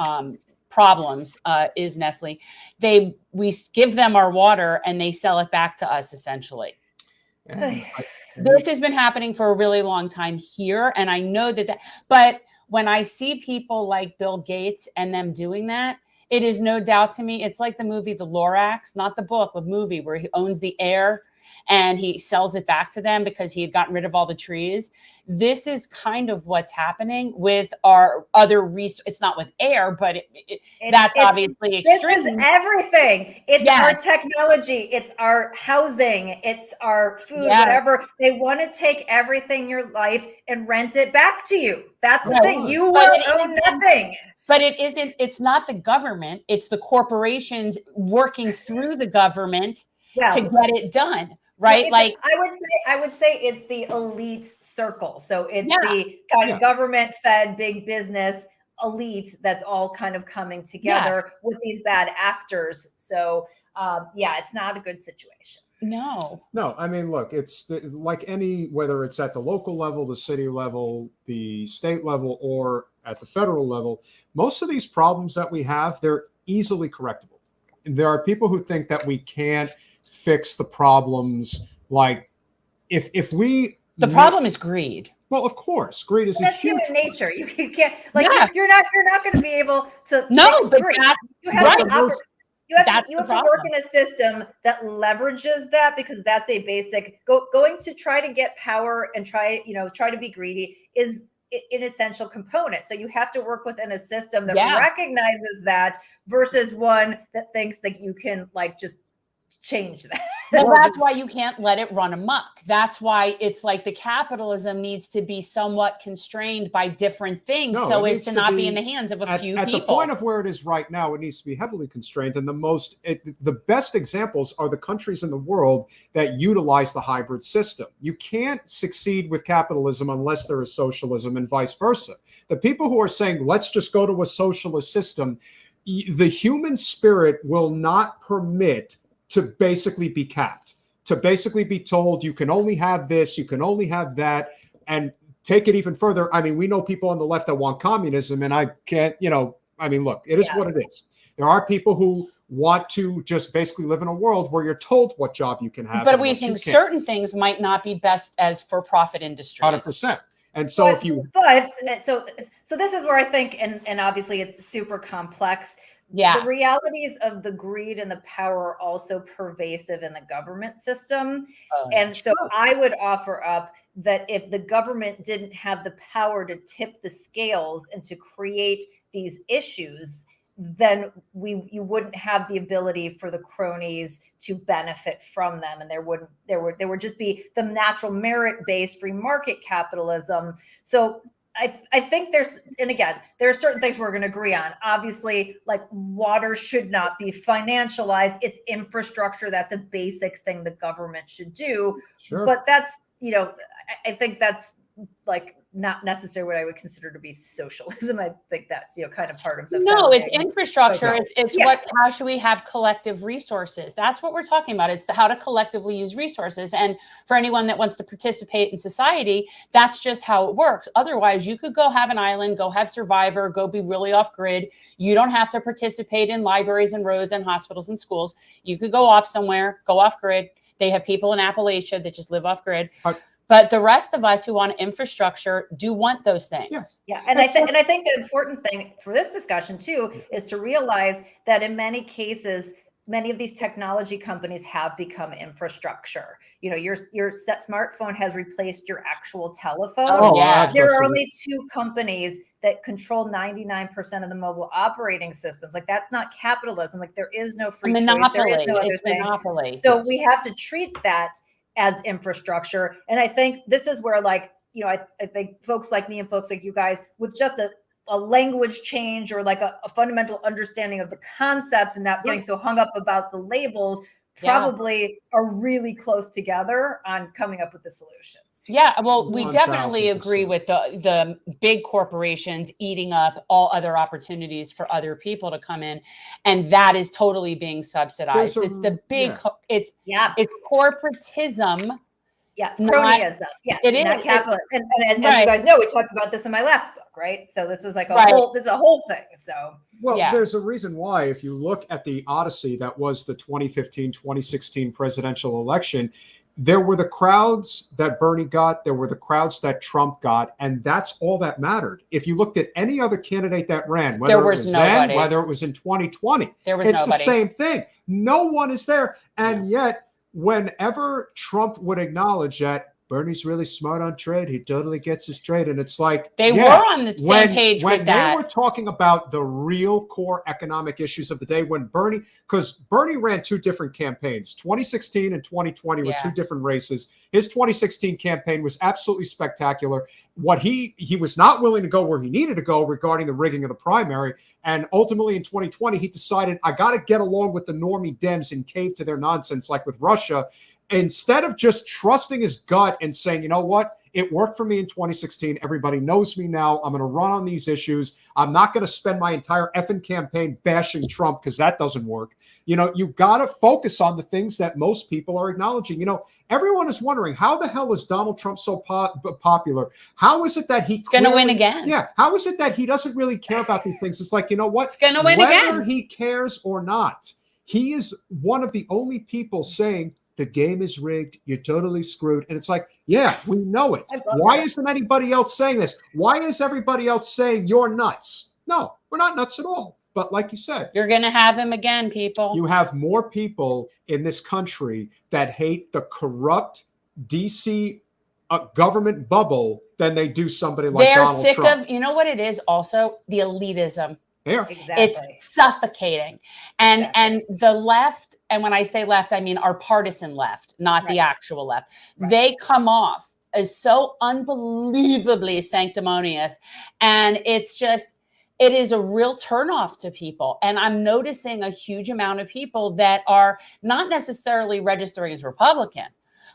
problems is Nestle. We give them our water and they sell it back to us essentially. This has been happening for a really long time here. And I know but when I see people like Bill Gates and them doing that, it is no doubt to me, it's like the movie The Lorax, not the book, the movie where he owns the air and he sells it back to them because he had gotten rid of all the trees. This is kind of what's happening with our other it's not with air, but that's obviously extreme. This is everything. It's our technology. It's our housing. It's our food, whatever. They want to take everything in your life and rent it back to you. That's the thing. You will own nothing. But it's not the government. It's the corporations working through the government to get it done. Right. I would say it's the elite circle. So it's the kind of government fed big business elite that's all kind of coming together with these bad actors. So it's not a good situation. No, I mean, look, it's like whether it's at the local level, the city level, the state level, or at the federal level, most of these problems that we have, they're easily correctable. And there are people who think that we can't fix the problems. Like the problem is greed. Well, of course, greed is that's human nature. You can't you're not going to be able to. No, but you have to work in a system that leverages that, because that's a basic going to try to get power and try to be greedy is an essential component. So you have to work within a system that recognizes that versus one that thinks that you can just change that. Well, that's why you can't let it run amok. That's why it's like the capitalism needs to be somewhat constrained by different things so as to not be in the hands of a few people. At the point of where it is right now, it needs to be heavily constrained. And the best examples are the countries in the world that utilize the hybrid system. You can't succeed with capitalism unless there is socialism, and vice versa. The people who are saying, let's just go to a socialist system, the human spirit will not permit to basically be capped, to basically be told you can only have this, you can only have that. And take it even further. I mean, we know people on the left that want communism, and I can't, I mean, look, it is what it is. There are people who want to just basically live in a world where you're told what job you can have. But we think certain things might not be best as for-profit industries. 100%. And so so this is where I think, and obviously it's super complex. Yeah. The realities of the greed and the power are also pervasive in the government system. And so I would offer up that if the government didn't have the power to tip the scales and to create these issues, then you wouldn't have the ability for the cronies to benefit from them, and there would just be the natural merit-based free market capitalism. So I think there are certain things we're going to agree on. Obviously, like water should not be financialized. It's infrastructure. That's a basic thing the government should do. Sure. But that's, I think that's like not necessarily what I would consider to be socialism. I think that's, kind of part of the it's infrastructure. It's how should we have collective resources? That's what we're talking about. It's how to collectively use resources. And for anyone that wants to participate in society, that's just how it works. Otherwise, you could go have an island, go have Survivor, go be really off grid. You don't have to participate in libraries and roads and hospitals and schools. You could go off somewhere, go off grid. They have people in Appalachia that just live off grid. But the rest of us who want infrastructure do want those things. Yeah. And I think the important thing for this discussion too is to realize that in many cases, many of these technology companies have become infrastructure. Your smartphone has replaced your actual telephone. Oh, yeah. There are only 2 companies that control 99% of the mobile operating systems. Like, that's not capitalism. Like, there is no free choice. There is no other thing. Monopoly. So we have to treat that as infrastructure. And I think this is where, I think folks like me and folks like you guys, with just a language change or like a fundamental understanding of the concepts and not getting so hung up about the labels, probably are really close together on coming up with the solutions. Yeah, well, we definitely agree with the big corporations eating up all other opportunities for other people to come in, and that is totally being subsidized. It's the big, it's corporatism. Yes, cronyism. Yes, it is not capitalism. And as you guys know, we talked about this in my last book, right? So this was like a whole thing. So there's a reason why, if you look at the odyssey that was the 2015-2016 presidential election, there were the crowds that Bernie got, there were the crowds that Trump got, and that's all that mattered. If you looked at any other candidate that ran, whether it was then, whether it was in 2020, it's the same thing. No one is there. And yet, whenever Trump would acknowledge that Bernie's really smart on trade, he totally gets his trade. And it's like, they were on the same page with that. When they were talking about the real core economic issues of the day, because Bernie ran 2 different campaigns, 2016 and 2020 were 2 different races. His 2016 campaign was absolutely spectacular. What he was not willing to go where he needed to go regarding the rigging of the primary. And ultimately in 2020, he decided, I got to get along with the normie Dems and cave to their nonsense, like with Russia. Instead of just trusting his gut and saying, you know what, it worked for me in 2016. Everybody knows me now. I'm going to run on these issues. I'm not going to spend my entire effing campaign bashing Trump because that doesn't work. You got to focus on the things that most people are acknowledging. Everyone is wondering, how the hell is Donald Trump so popular? How is it that he's going to win again? Yeah. How is it that he doesn't really care about these things? It's like, you know what? He's going to win again. Whether he cares or not, he is one of the only people saying, the game is rigged. You're totally screwed. And it's like, yeah, we know it. Why isn't anybody else saying this? Why is everybody else saying you're nuts? No, we're not nuts at all. But like you said, you're going to have him again, people. You have more people in this country that hate the corrupt DC government bubble than they do somebody like Donald Trump. They're sick of, you know what it is also? The elitism. Yeah. Exactly. It's suffocating. And the left, and when I say left, I mean our partisan left, not the actual left. Right. They come off as so unbelievably sanctimonious. And it's just, it is a real turnoff to people. And I'm noticing a huge amount of people that are not necessarily registering as Republican,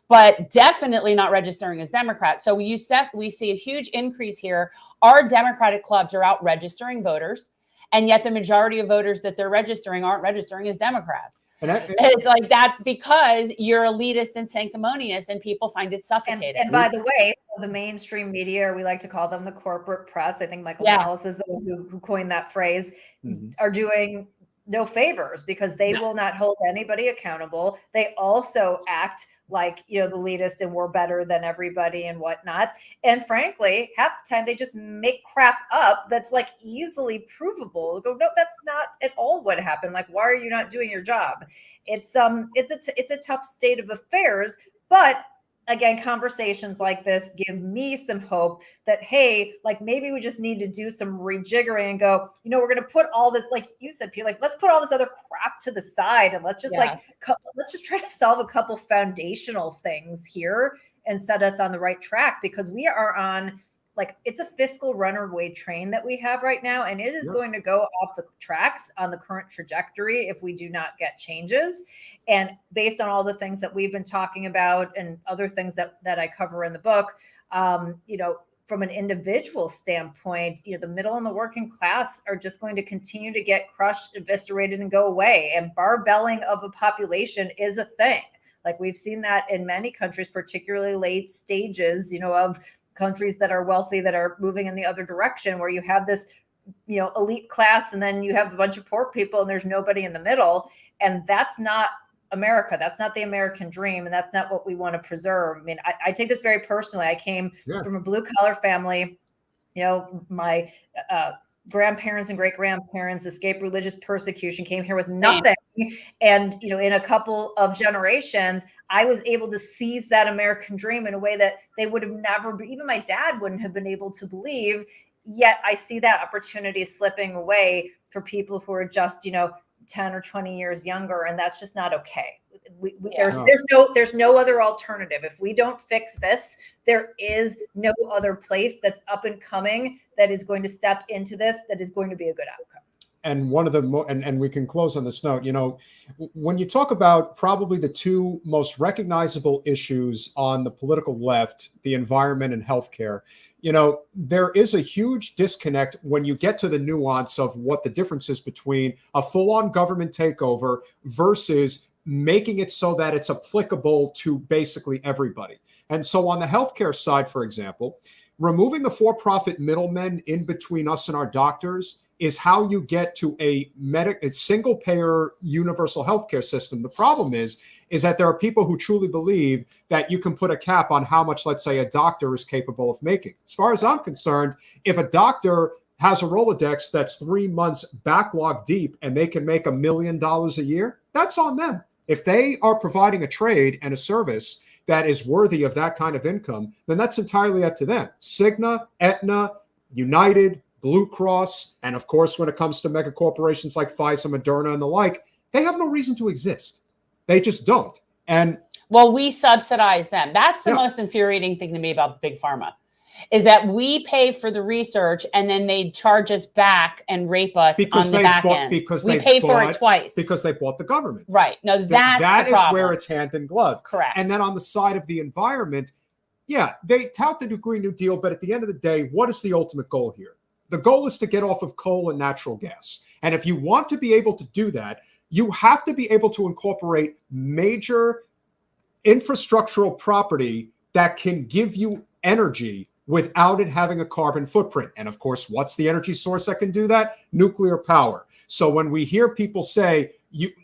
but definitely not registering as Democrat. So we see a huge increase here. Our Democratic clubs are out registering voters. And yet the majority of voters that they're registering aren't registering as Democrats. And it's like that because you're elitist and sanctimonious and people find it suffocating. And by the way, the mainstream media, or we like to call them the corporate press, I think Michael Yeah. Malice is the one who coined that phrase, Mhm. are doing no favors because they will not hold anybody accountable. They also act like, the elitist and we're better than everybody and whatnot. And frankly, half the time they just make crap up that's like easily provable. Go, no, that's not at all what happened. Like, why are you not doing your job? It's a tough state of affairs, but again, conversations like this give me some hope that, hey, like maybe we just need to do some rejiggering and go, we're going to put all this, like you said, Pete, like let's put all this other crap to the side and let's just let's just try to solve a couple foundational things here and set us on the right track, because we are on, like, it's a fiscal runaway train that we have right now, and it is going to go off the tracks on the current trajectory if we do not get changes. And based on all the things that we've been talking about and other things that I cover in the book, from an individual standpoint, the middle and the working class are just going to continue to get crushed, eviscerated, and go away. And barbelling of a population is a thing. Like we've seen that in many countries, particularly late stages, of countries that are wealthy that are moving in the other direction, where you have this, elite class, and then you have a bunch of poor people and there's nobody in the middle. And that's not America. That's not the American dream. And that's not what we want to preserve. I mean, I take this very personally. I came from a blue collar family. My grandparents and great grandparents escaped religious persecution, came here with nothing. And, in a couple of generations, I was able to seize that American dream in a way that they would have never, even my dad wouldn't have been able to believe. Yet I see that opportunity slipping away for people who are just, 10 or 20 years younger. And that's just not okay. There's no other alternative. If we don't fix this, there is no other place that's up and coming that is going to step into this, that is going to be a good outcome. And one of the and we can close on this note, when you talk about probably the two most recognizable issues on the political left, the environment and healthcare, there is a huge disconnect when you get to the nuance of what the difference is between a full-on government takeover versus making it so that it's applicable to basically everybody. And so on the healthcare side, for example, removing the for-profit middlemen in between us and our doctors is how you get to a single-payer universal healthcare system. The problem is that there are people who truly believe that you can put a cap on how much, let's say, a doctor is capable of making. As far as I'm concerned, if a doctor has a Rolodex that's 3 months backlog deep and they can make $1 million a year, that's on them. If they are providing a trade and a service that is worthy of that kind of income, then that's entirely up to them. Cigna, Aetna, United, Blue Cross, and of course, when it comes to mega corporations like Pfizer, Moderna, and the like, they have no reason to exist. They just don't. And we subsidize them. That's the most infuriating thing to me about big pharma, is that we pay for the research and then they charge us back and rape us on the back end. Because we pay for it twice. Because they bought the government. Right. No, that is where it's hand in glove. Correct. And then on the side of the environment, they tout the Green New Deal, but at the end of the day, what is the ultimate goal here? The goal is to get off of coal and natural gas. And if you want to be able to do that, you have to be able to incorporate major infrastructural property that can give you energy without it having a carbon footprint. And of course, what's the energy source that can do that? Nuclear power. So when we hear people say,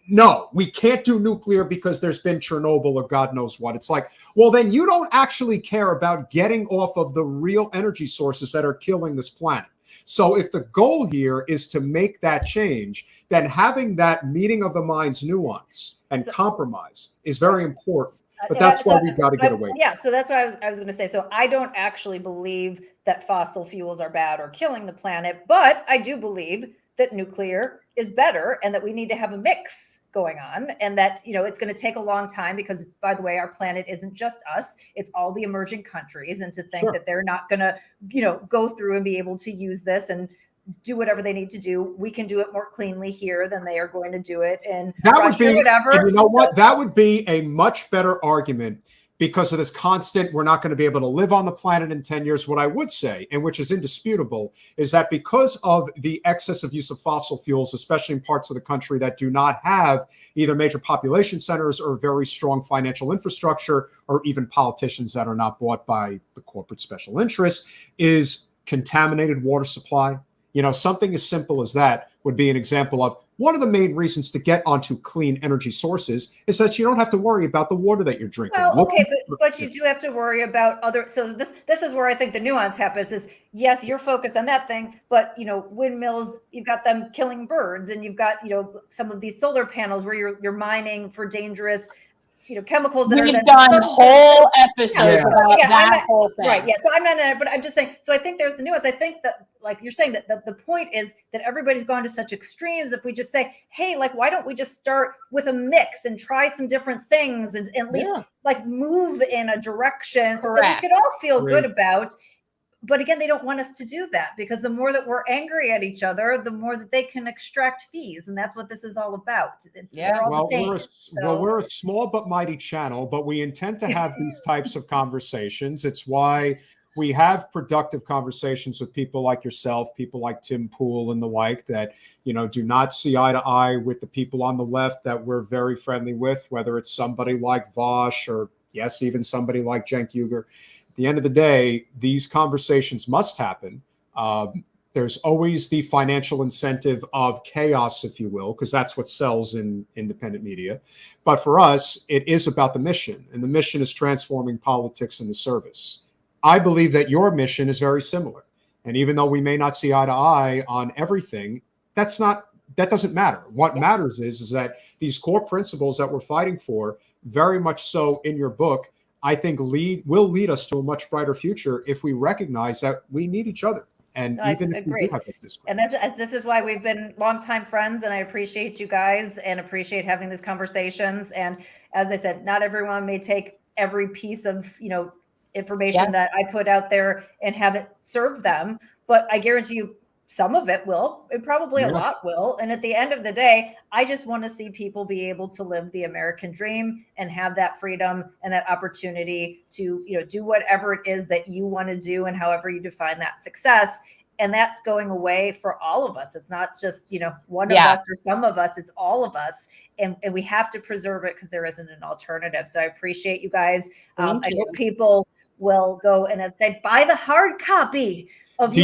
no, we can't do nuclear because there's been Chernobyl or God knows what, it's like, well, then you don't actually care about getting off of the real energy sources that are killing this planet. So if the goal here is to make that change, then having that meeting of the minds nuance and compromise is very important. But that's why we've got to get away. Yeah, so that's what I was going to say. So I don't actually believe that fossil fuels are bad or killing the planet, but I do believe that nuclear is better and that we need to have a mix going on, and that, it's going to take a long time because, by the way, our planet isn't just us, it's all the emerging countries. And to think that they're not going to, go through and be able to use this and do whatever they need to do, we can do it more cleanly here than they are going to do it. And that would be, whatever. And you know what? That would be a much better argument because of this constant, we're not going to be able to live on the planet in 10 years. What I would say, and which is indisputable, is that because of the excessive use of fossil fuels, especially in parts of the country that do not have either major population centers or very strong financial infrastructure, or even politicians that are not bought by the corporate special interests, is contaminated water supply. Something as simple as that would be an example of one of the main reasons to get onto clean energy sources is that you don't have to worry about the water that you're drinking. Well, okay, but you do have to worry about other. So this is where I think the nuance happens. Is yes, you're focused on that thing, but windmills, you've got them killing birds, and you've got some of these solar panels where you're mining for dangerous chemicals that we've done whole episodes about that whole thing. Right. Yeah. So I'm not in it, but I'm just saying. So I think there's the nuance. I think that, like you're saying, that the point is that everybody's gone to such extremes. If we just say, hey, like, why don't we just start with a mix and try some different things and at least like move in a direction that we could all feel good about. But again, they don't want us to do that, because the more that we're angry at each other, the more that they can extract fees. And that's what this is all about. We're a small but mighty channel, but we intend to have these types of conversations. It's why we have productive conversations with people like yourself, people like Tim Pool and the like, that, do not see eye to eye with the people on the left that we're very friendly with, whether it's somebody like Vosh or, yes, even somebody like Cenk Uygur. At the end of the day, these conversations must happen. There's always the financial incentive of chaos, if you will, because that's what sells in independent media. But for us, it is about the mission, and the mission is transforming politics into service. I believe that your mission is very similar. And even though we may not see eye to eye on everything, that doesn't matter. What matters is that these core principles that we're fighting for, very much so in your book, I think will lead us to a much brighter future if we recognize that we need each other. And even if we do have this. And this is why we've been longtime friends, and I appreciate you guys and appreciate having these conversations. And as I said, not everyone may take every piece of, information that I put out there and have it serve them, but I guarantee you some of it will, and probably a lot will. And at the end of the day, I just want to see people be able to live the American dream and have that freedom and that opportunity to, do whatever it is that you want to do and however you define that success. And that's going away for all of us. It's not just, one of us or some of us, it's all of us. And we have to preserve it because there isn't an alternative. So I appreciate you guys. I hope people will go and say, buy the hard copy of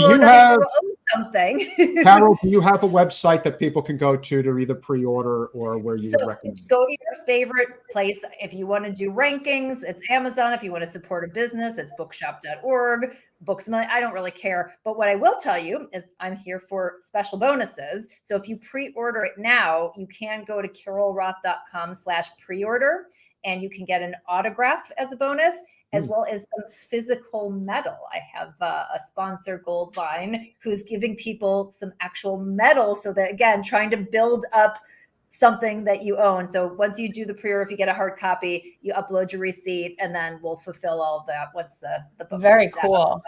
something. Carol, do you have a website that people can go to either pre-order or where you would recommend? Go to your favorite place. If you want to do rankings, it's Amazon. If you want to support a business, it's bookshop.org, Books-A-Million. I don't really care. But what I will tell you is I'm here for special bonuses. So if you pre-order it now, you can go to carolroth.com/pre-order, and you can get an autograph as a bonus, as well as some physical metal. I have a sponsor, Goldvine, who's giving people some actual metal, so that, again, trying to build up something that you own. So once you do the pre-order, if you get a hard copy, you upload your receipt, and then we'll fulfill all of that once the book. Very cool.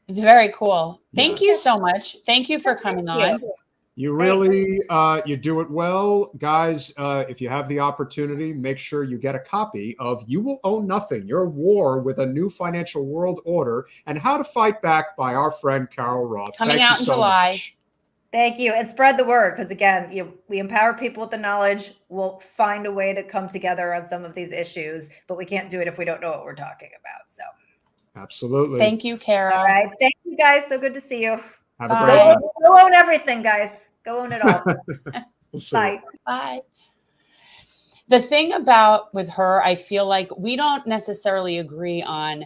It's very cool. Thank you so much. Thank you for coming on. You really, you do it well. Guys, if you have the opportunity, make sure you get a copy of You Will Own Nothing, Your War with a New Financial World Order and How to Fight Back by our friend Carol Roth. Coming out in July. Thank you. And spread the word, because again, we empower people with the knowledge. We'll find a way to come together on some of these issues, but we can't do it if we don't know what we're talking about. So absolutely. Thank you, Carol. All right. Thank you, guys. So good to see you. Have a great night. Go own everything, guys. Go own it all. Bye. Bye. The thing with her, I feel like we don't necessarily agree on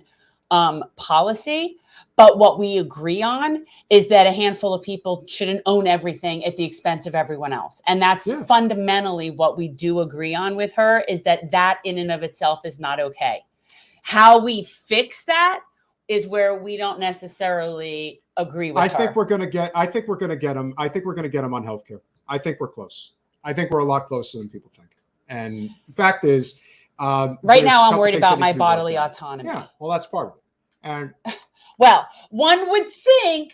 policy, but what we agree on is that a handful of people shouldn't own everything at the expense of everyone else. And that's fundamentally what we do agree on with her, is that in and of itself is not okay. How we fix that is where we don't necessarily agree with her. I think we're going to get them. I think we're going to get them on healthcare. I think we're close. I think we're a lot closer than people think. And the fact is, right now I'm worried about my bodily autonomy. Yeah, well, that's part of it. And well, one would think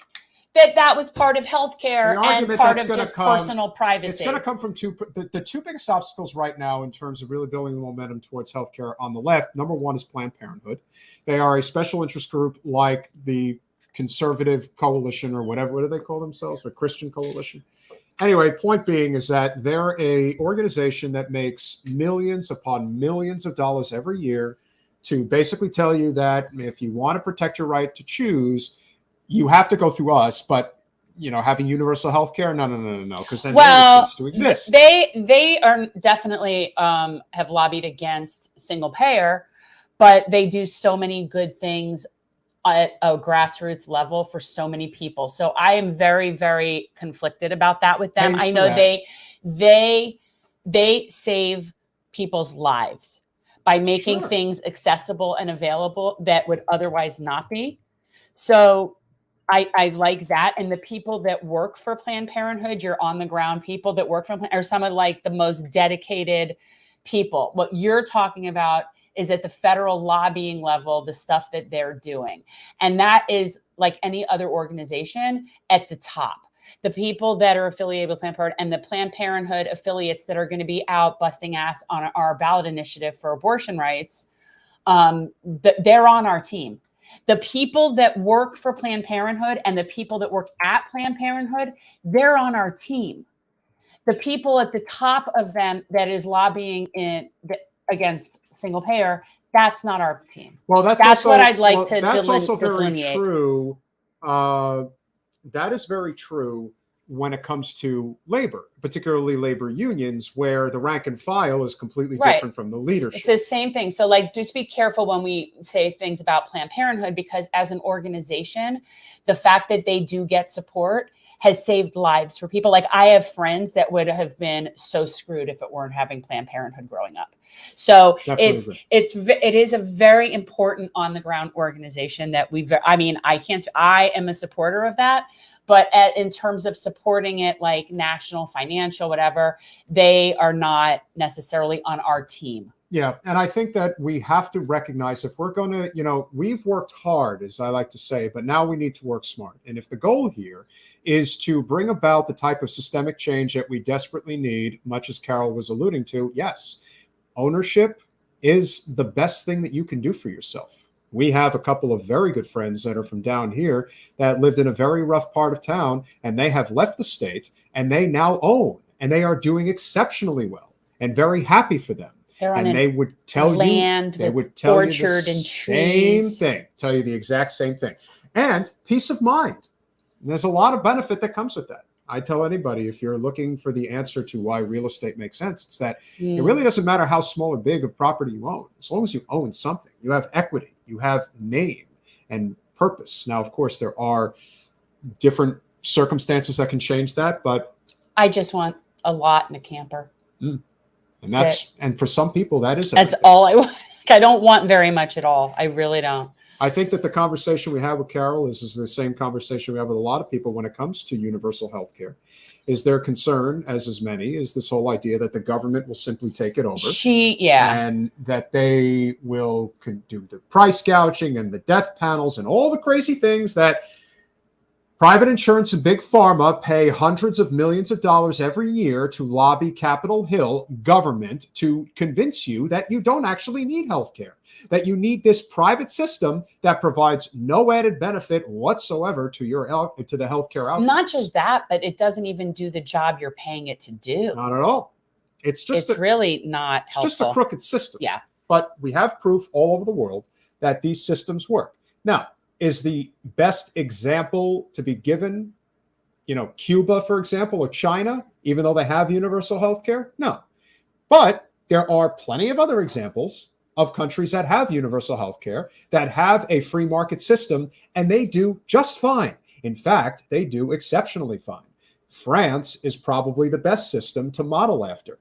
that was part of healthcare and part of just personal privacy. It's going to come from the two biggest obstacles right now in terms of really building the momentum towards healthcare on the left. Number one is Planned Parenthood. They are a special interest group like the Conservative Coalition or whatever. What do they call themselves? The Christian Coalition. Anyway, point being is that they're a organization that makes millions upon millions of dollars every year to basically tell you that if you want to protect your right to choose, you have to go through us. But having universal health care, no, because then it ceases to exist. They are definitely have lobbied against single payer, but they do so many good things at a grassroots level for so many people. So I am very, very conflicted about that with them. I know they save people's lives by making things accessible and available that would otherwise not be. So I like that. And the people that work for Planned Parenthood, your on the ground people that work for are some of like the most dedicated people. What you're talking about is at the federal lobbying level, the stuff that they're doing. And that is like any other organization at the top. The people that are affiliated with Planned Parenthood and the Planned Parenthood affiliates that are going to be out busting ass on our ballot initiative for abortion rights, they're on our team. The people that work for Planned Parenthood and the people that work at Planned Parenthood, they're on our team. The people at the top of them that is lobbying against single payer, that's not our team. Well, that's also, what I'd like to that's also very delineate. True. That is very true when it comes to labor, particularly labor unions, where the rank and file is completely different from the leadership. It's the same thing. So like, just be careful when we say things about Planned Parenthood, because as an organization, the fact that they do get support has saved lives for people. Like I have friends that would have been so screwed if it weren't having Planned Parenthood growing up. So it is a very important on the ground organization that I am a supporter of that, but in terms of supporting it, like national, financial, whatever, they are not necessarily on our team. Yeah. And I think that we have to recognize if we're going to, we've worked hard, as I like to say, but now we need to work smart. And if the goal here is to bring about the type of systemic change that we desperately need, much as Carol was alluding to, yes, ownership is the best thing that you can do for yourself. We have a couple of very good friends that are from down here that lived in a very rough part of town, and they have left the state and they now own, and they are doing exceptionally well and very happy for them. And they would tell you, they would tell you the same thing, tell you the exact same thing. And peace of mind. There's a lot of benefit that comes with that. I tell anybody, if you're looking for the answer to why real estate makes sense, it's that it really doesn't matter how small or big of property you own. As long as you own something, you have equity, you have name and purpose. Now, of course, there are different circumstances that can change that, but I just want a lot and a camper. And and for some people, that's all I want. I don't want very much at all. I really don't. I think that the conversation we have with Carol is the same conversation we have with a lot of people when it comes to universal health care. Is their concern, as many, is this whole idea that the government will simply take it over. And that they will do the price gouging and the death panels and all the crazy things that private insurance and big pharma pay hundreds of millions of dollars every year to lobby Capitol Hill government to convince you that you don't actually need health care, that you need this private system that provides no added benefit whatsoever to the healthcare outcomes. Not just that, but it doesn't even do the job you're paying it to do. Not at all. It's really not helpful. It's just a crooked system. Yeah. But we have proof all over the world that these systems work. Now, is the best example to be given, Cuba, for example, or China, even though they have universal health care? No. But there are plenty of other examples of countries that have universal health care, that have a free market system, and they do just fine. In fact, they do exceptionally fine. France is probably the best system to model after.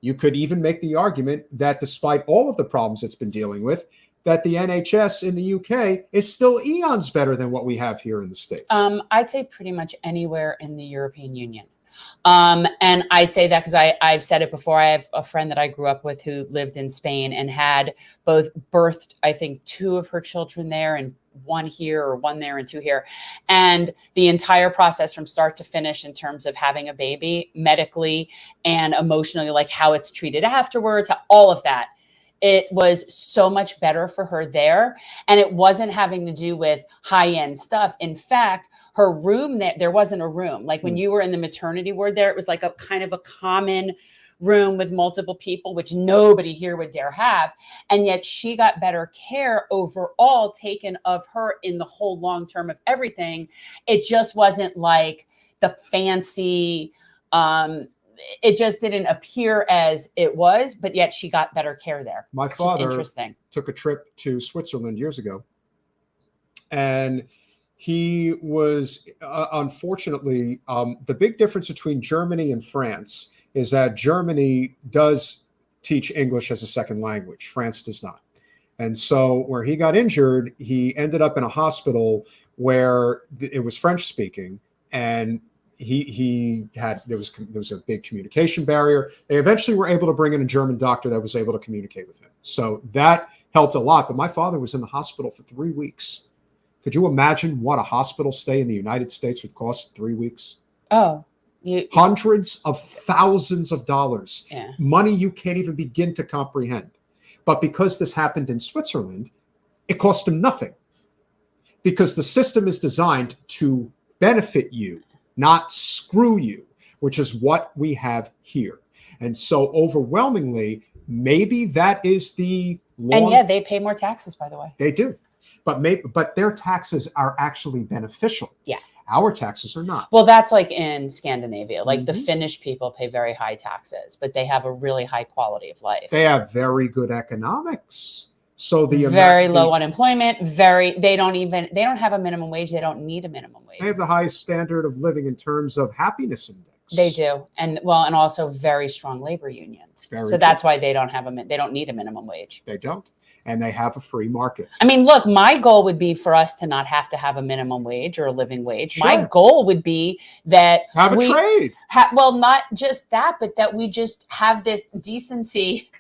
You could even make the argument that despite all of the problems it's been dealing with, that the NHS in the UK is still eons better than what we have here in the States. I'd say pretty much anywhere in the European Union. And I say that because I've said it before. I have a friend that I grew up with who lived in Spain and had both birthed, I think, 2 of her children there and one here or one there and two here. And the entire process from start to finish in terms of having a baby, medically and emotionally, like how it's treated afterwards, all of that. It was so much better for her there. And it wasn't having to do with high-end stuff. In fact, her room, there wasn't a room. Like when you were in the maternity ward there, it was like a kind of a common room with multiple people, which nobody here would dare have. And yet she got better care overall taken of her in the whole long term of everything. It just wasn't like the fancy, it just didn't appear as it was, but yet she got better care there. My father took a trip to Switzerland years ago, and he was, unfortunately, the big difference between Germany and France is that Germany does teach English as a second language. France does not. And so where he got injured, he ended up in a hospital where it was French speaking, and there was a big communication barrier. They eventually were able to bring in a German doctor that was able to communicate with him. So that helped a lot. But my father was in the hospital for 3 weeks. Could you imagine what a hospital stay in the United States would cost 3 weeks? Oh, hundreds of thousands of dollars, money you can't even begin to comprehend. But because this happened in Switzerland, it cost him nothing, because the system is designed to benefit you, not screw you, which is what we have here. And so overwhelmingly, maybe that is the long... And they pay more taxes, by the way. They do. But their taxes are actually beneficial. Yeah. Our taxes are not. Well, that's like in Scandinavia. Like the Finnish people pay very high taxes, but they have a really high quality of life. They have very good economics. So very low unemployment, they don't have a minimum wage. They don't need a minimum wage. They have the highest standard of living in terms of happiness index. They do. And also very strong labor unions. That's why they don't need a minimum wage. They don't. And they have a free market. I mean, look, my goal would be for us to not have to have a minimum wage or a living wage. Sure. My goal would be that have a trade. Not just that, but that we just have this decency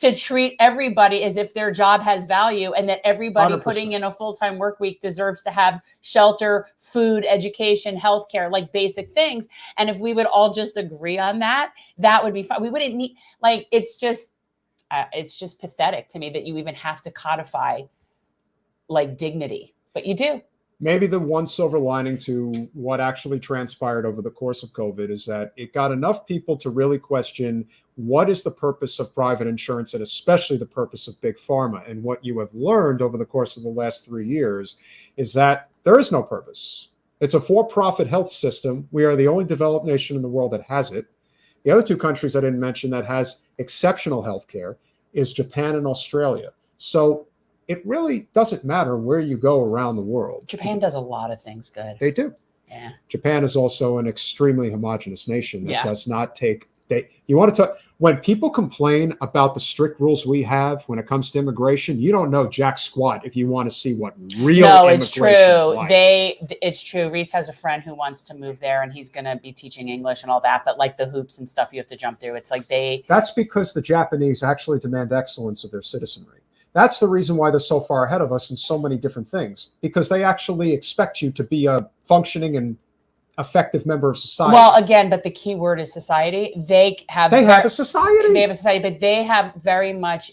to treat everybody as if their job has value, and that everybody 100%. Putting in a full-time work week deserves to have shelter, food, education, healthcare, like basic things. And if we would all just agree on that, that would be fine. We wouldn't need, like, it's just pathetic to me that you even have to codify like dignity, but you do. Maybe the one silver lining to what actually transpired over the course of COVID is that it got enough people to really question what is the purpose of private insurance, and especially the purpose of big pharma. And what you have learned over the course of the last 3 years is that there is no purpose. It's a for-profit health system. We are the only developed nation in the world that has it. The other two countries I didn't mention that has exceptional healthcare is Japan and Australia. So it really doesn't matter where you go around the world. Japan does a lot of things good. They do. Yeah. Japan is also an extremely homogenous nation that does not take... You want to talk... When people complain about the strict rules we have when it comes to immigration, you don't know jack squat if you want to see what real immigration is like. It's true. Reese has a friend who wants to move there, and he's going to be teaching English and all that. But like the hoops and stuff you have to jump through, it's like That's because the Japanese actually demand excellence of their citizenry. That's the reason why they're so far ahead of us in so many different things, because they actually expect you to be a functioning and effective member of society. Well, again, but the key word is society. They have a society. They have a society, but they have very much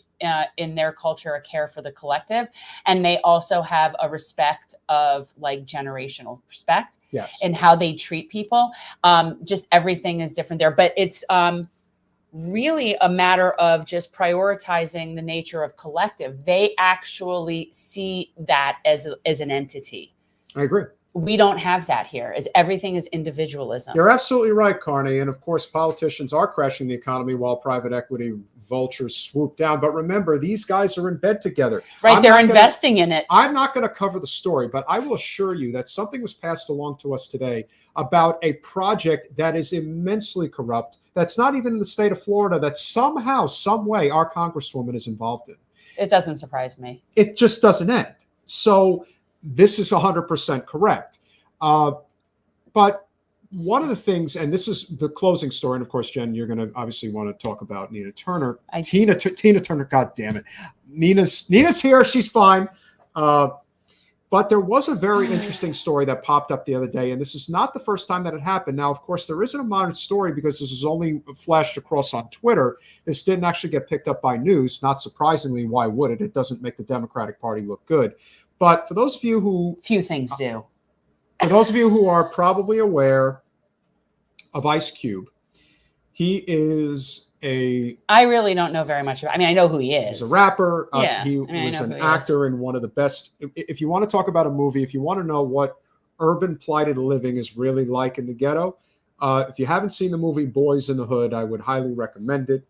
in their culture a care for the collective, and they also have a respect of like generational respect. Yes. In how they treat people. Just everything is different there, but it's really a matter of just prioritizing the nature of collective. They actually see that as an entity. I agree. We don't have that here. Everything is individualism. You're absolutely right, Carney. And of course, politicians are crashing the economy while private equity vultures swoop down. But remember, these guys are in bed together. Right. They're investing in it. I'm not going to cover the story, but I will assure you that something was passed along to us today about a project that is immensely corrupt. That's not even in the state of Florida, that somehow, some way, our congresswoman is involved in. It doesn't surprise me. It just doesn't end. So this is 100% correct. But one of the things, and this is the closing story, and of course, Jen, you're going to obviously want to talk about Nina Turner. Tina Turner, God damn it. Nina's here. She's fine. But there was a very interesting story that popped up the other day, and this is not the first time that it happened. Now, of course, there isn't a modern story because this was only flashed across on Twitter. This didn't actually get picked up by news. Not surprisingly, why would it? It doesn't make the Democratic Party look good. But for those of you who... Few things do. For those of you who are probably aware of Ice Cube, he is I really don't know very much about. I mean, I know who he is. He's a rapper. Yeah, he was an actor in one of the best. If you want to talk about a movie, if you want to know what urban plighted living is really like in the ghetto, if you haven't seen the movie Boys in the Hood, I would highly recommend it.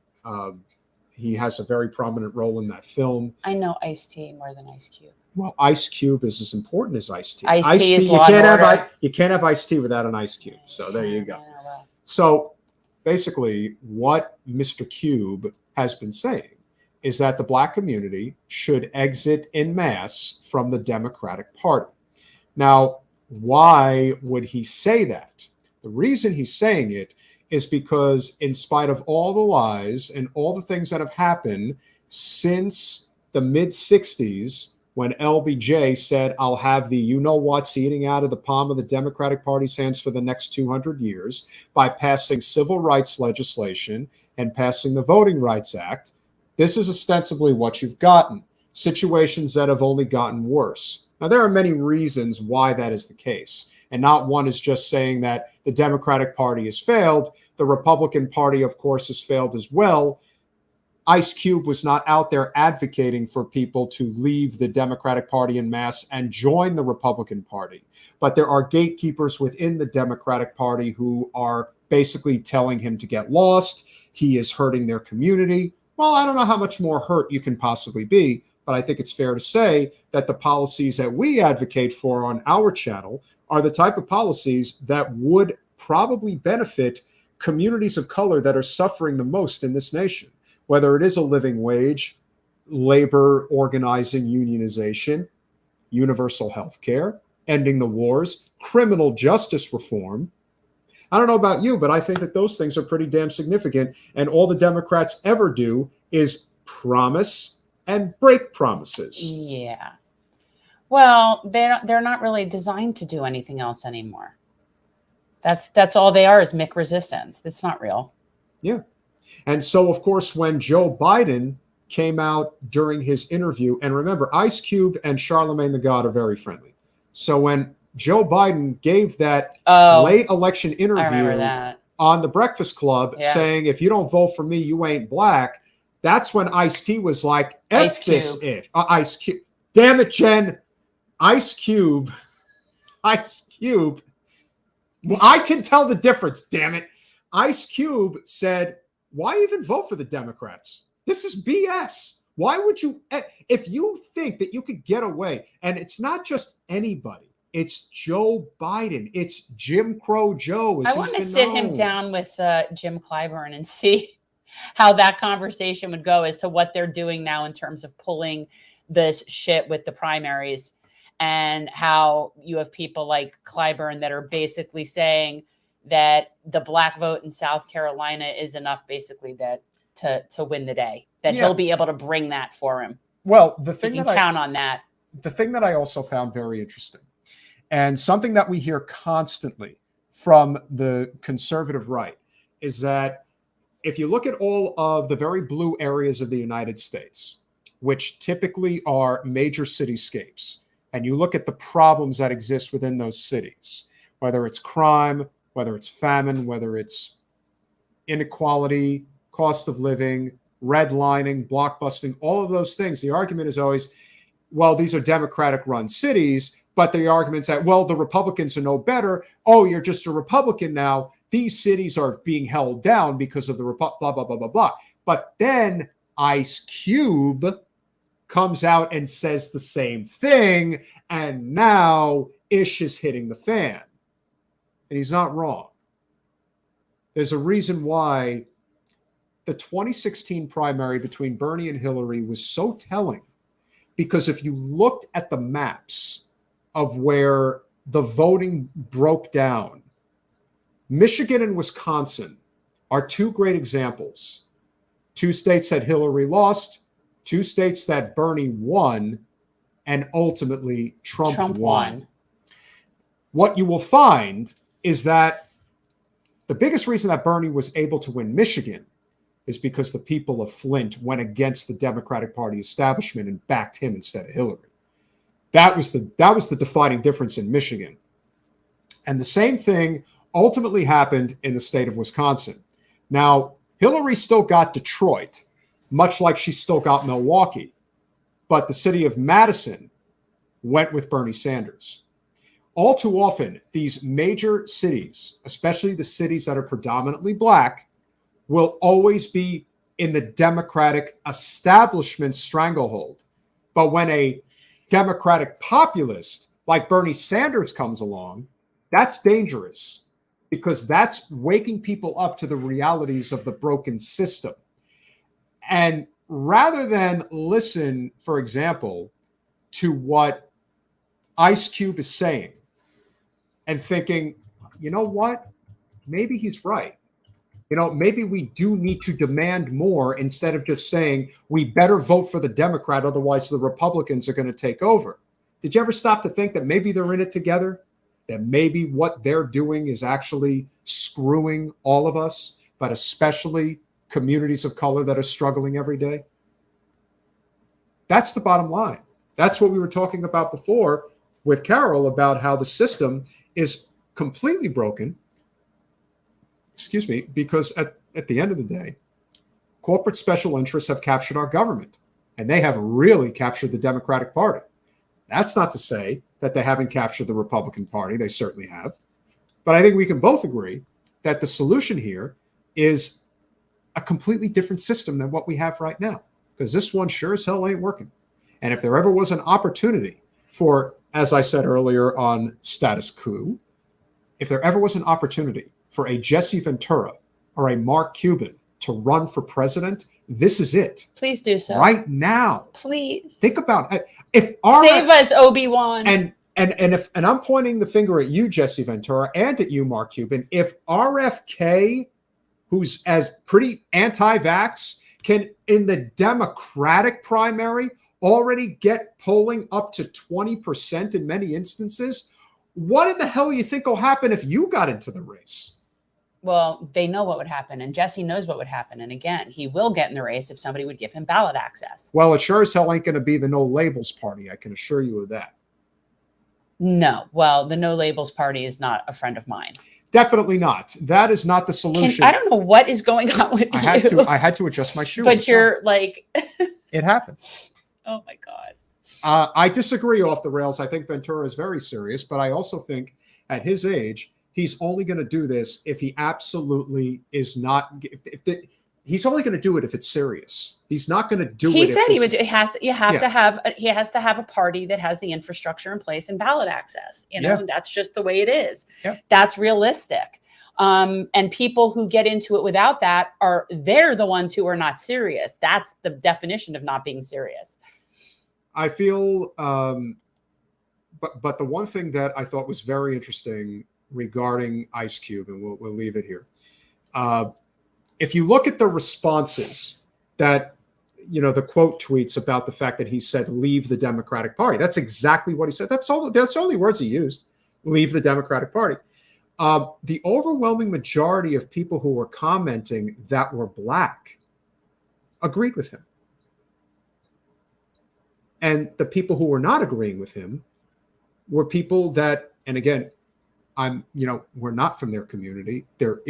He has a very prominent role in that film. I know Ice-T more than Ice Cube. Well, Ice Cube is as important as Ice-T. Ice-T is you can't have Ice-T without an Ice Cube. So there you go. So basically, what Mr. Cube has been saying is that the Black community should exit en masse from the Democratic Party. Now, why would he say that? The reason he's saying it is because in spite of all the lies and all the things that have happened since the mid-60s, when LBJ said, I'll have the you-know-what's eating out of the palm of the Democratic Party's hands for the next 200 years by passing civil rights legislation and passing the Voting Rights Act, this is ostensibly what you've gotten. Situations that have only gotten worse. Now, there are many reasons why that is the case. And not one is just saying that the Democratic Party has failed. The Republican Party, of course, has failed as well. Ice Cube was not out there advocating for people to leave the Democratic Party en masse and join the Republican Party. But there are gatekeepers within the Democratic Party who are basically telling him to get lost. He is hurting their community. Well, I don't know how much more hurt you can possibly be, but I think it's fair to say that the policies that we advocate for on our channel are the type of policies that would probably benefit communities of color that are suffering the most in this nation. Whether it is a living wage, labor organizing, unionization, universal health care, ending the wars, criminal justice reform. I don't know about you, but I think that those things are pretty damn significant. And all the Democrats ever do is promise and break promises. Yeah. Well, they're not really designed to do anything else anymore. That's all they are, is Mick resistance. That's not real. Yeah. And so, of course, when Joe Biden came out during his interview, and remember, Ice Cube and Charlemagne the God are very friendly. So when Joe Biden gave that late election interview on the Breakfast Club saying, if you don't vote for me, you ain't black, that's when Ice-T was like, F this it. Ice Cube. Damn it, Jen. Ice Cube. Ice Cube. Well, I can tell the difference, damn it. Ice Cube said, why even vote for the Democrats? This is BS. Why would you, if you think that you could get away, and it's not just anybody, it's Joe Biden, it's Jim Crow Joe. I want to sit him down with Jim Clyburn and see how that conversation would go as to what they're doing now in terms of pulling this shit with the primaries, and how you have people like Clyburn that are basically saying that the black vote in South Carolina is enough, basically, that to win the day, that he'll be able to bring that for him. Well, the thing you can count on that. The thing that I also found very interesting, and something that we hear constantly from the conservative right, is that if you look at all of the very blue areas of the United States, which typically are major cityscapes, and you look at the problems that exist within those cities, whether it's crime, whether it's famine, whether it's inequality, cost of living, redlining, blockbusting, all of those things, the argument is always, well, these are Democratic-run cities, but the argument's that, well, the Republicans are no better. Oh, you're just a Republican now. These cities are being held down because of the blah, blah, blah, blah, blah. But then Ice Cube comes out and says the same thing, and now ish is hitting the fan. And he's not wrong. There's a reason why the 2016 primary between Bernie and Hillary was so telling, because if you looked at the maps of where the voting broke down, Michigan and Wisconsin are two great examples. Two states that Hillary lost, two states that Bernie won, and ultimately Trump won. won. What you will find is that the biggest reason that Bernie was able to win Michigan is because the people of Flint went against the Democratic Party establishment and backed him instead of Hillary. That was the defining difference in Michigan. And the same thing ultimately happened in the state of Wisconsin. Now, Hillary still got Detroit, much like she still got Milwaukee, but the city of Madison went with Bernie Sanders. All too often, these major cities, especially the cities that are predominantly black, will always be in the Democratic establishment stranglehold. But when a Democratic populist like Bernie Sanders comes along, that's dangerous because that's waking people up to the realities of the broken system. And rather than listen, for example, to what Ice Cube is saying and thinking, you know what, maybe he's right. You know, maybe we do need to demand more instead of just saying we better vote for the Democrat, otherwise the Republicans are going to take over. Did you ever stop to think that maybe they're in it together? That maybe what they're doing is actually screwing all of us, but especially communities of color that are struggling every day? That's the bottom line. That's what we were talking about before with Carol about how the system is completely broken. Excuse me, because at the end of the day, corporate special interests have captured our government, and they have really captured the Democratic Party. That's not to say that they haven't captured the Republican Party. They certainly have. But I think we can both agree that the solution here is a completely different system than what we have right now, because this one sure as hell ain't working. And if there ever was an opportunity for, as I said earlier on status quo, if there ever was an opportunity for a Jesse Ventura or a Mark Cuban to run for president, this is it. Please do so. Right now. Please. Think about it. Save us, Obi-Wan. And I'm pointing the finger at you, Jesse Ventura, and at you, Mark Cuban. If RFK, who's as pretty anti-vax, can in the Democratic primary already get polling up to 20% in many instances, what in the hell do you think will happen if you got into the race? Well, they know what would happen, and Jesse knows what would happen. And again, he will get in the race if somebody would give him ballot access. Well, it sure as hell ain't going to be the No Labels Party. I can assure you of that. No. Well, the No Labels Party is not a friend of mine. Definitely not. That is not the solution. I don't know what is going on with you. I had to adjust my shoe. But you're like... It happens. Oh, my God. I disagree off the rails. I think Ventura is very serious, but I also think at his age, he's only going to do this if he absolutely is not. He's only going to do it if it's serious. He's not going to do it. He said he would. He has to have a party that has the infrastructure in place and ballot access. You know, that's just the way it is. Yeah. That's realistic. And people who get into it without that they're the ones who are not serious. That's the definition of not being serious. I feel, but the one thing that I thought was very interesting regarding Ice Cube, and we'll leave it here. If you look at the responses that, the quote tweets about the fact that he said, leave the Democratic Party. That's exactly what he said. That's the only words he used. Leave the Democratic Party. The overwhelming majority of people who were commenting that were black agreed with him. And the people who were not agreeing with him were people that, and again, we're not from their community. There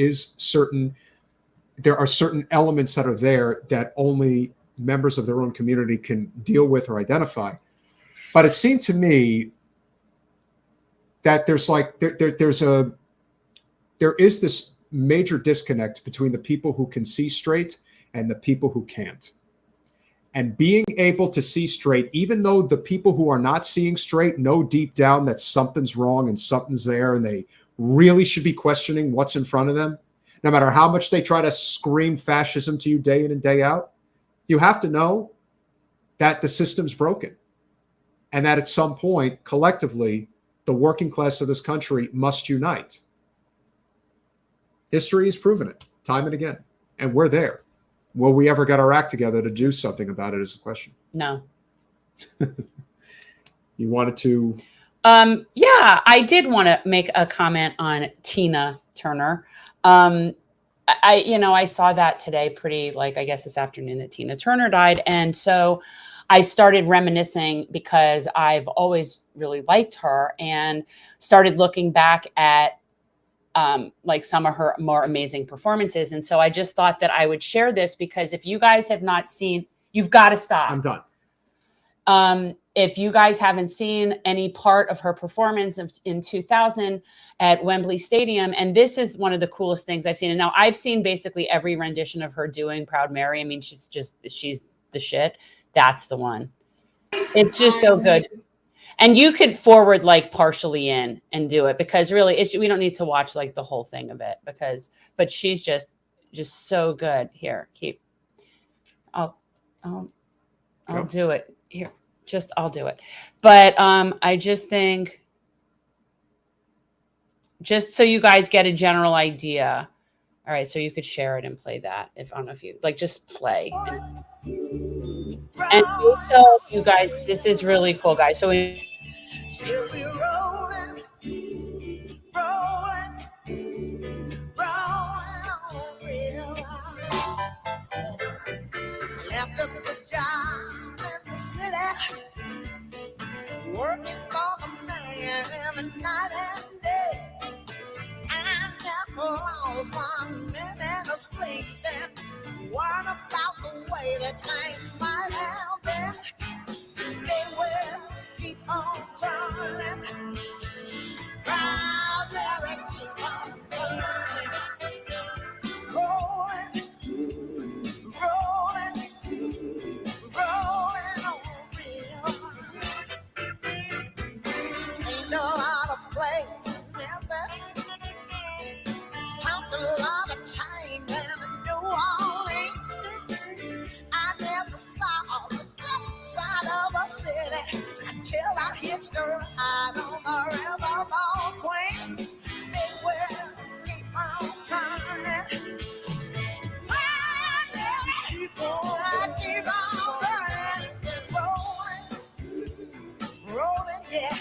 are certain elements that are there that only members of their own community can deal with or identify. But it seemed to me that there is this major disconnect between the people who can see straight and the people who can't. And being able to see straight, even though the people who are not seeing straight know deep down that something's wrong and something's there, and they really should be questioning what's in front of them, no matter how much they try to scream fascism to you day in and day out, you have to know that the system's broken. And that at some point, collectively, the working class of this country must unite. History has proven it time and again, and we're there. Will we ever get our act together to do something about it is the question. No. You wanted to? Yeah, I did want to make a comment on Tina Turner. I saw that today I guess this afternoon that Tina Turner died. And so I started reminiscing because I've always really liked her and started looking back at some of her more amazing performances. And so I just thought that I would share this because if you guys have not seen, you've got to stop. I'm done. If you guys haven't seen any part of her performance in 2000 at Wembley Stadium, and this is one of the coolest things I've seen. And now I've seen basically every rendition of her doing Proud Mary. I mean, she's the shit. That's the one. It's just so good. And you could forward partially in and do it because really we don't need to watch the whole thing of it but she's just so good. Here, I'll do it here. I'll do it. But I just think, just so you guys get a general idea. All right, so you could share it and play that. I don't know if you just play. And tell you guys, this is really cool, guys. So still be rolling, rolling on real life. Left up the job in the city, working for the man night and day. I never lost 1 minute of sleep and worried about the way that things might have been. They will keep on turning, proud Mary keep on turning, rolling on real. Ain't no other place in Memphis, pumped a lot of time and New Orleans. I never saw the good side of a city until I hitched a ride on the riverboat queen. It will keep on turning. Keep on running, rolling, yeah,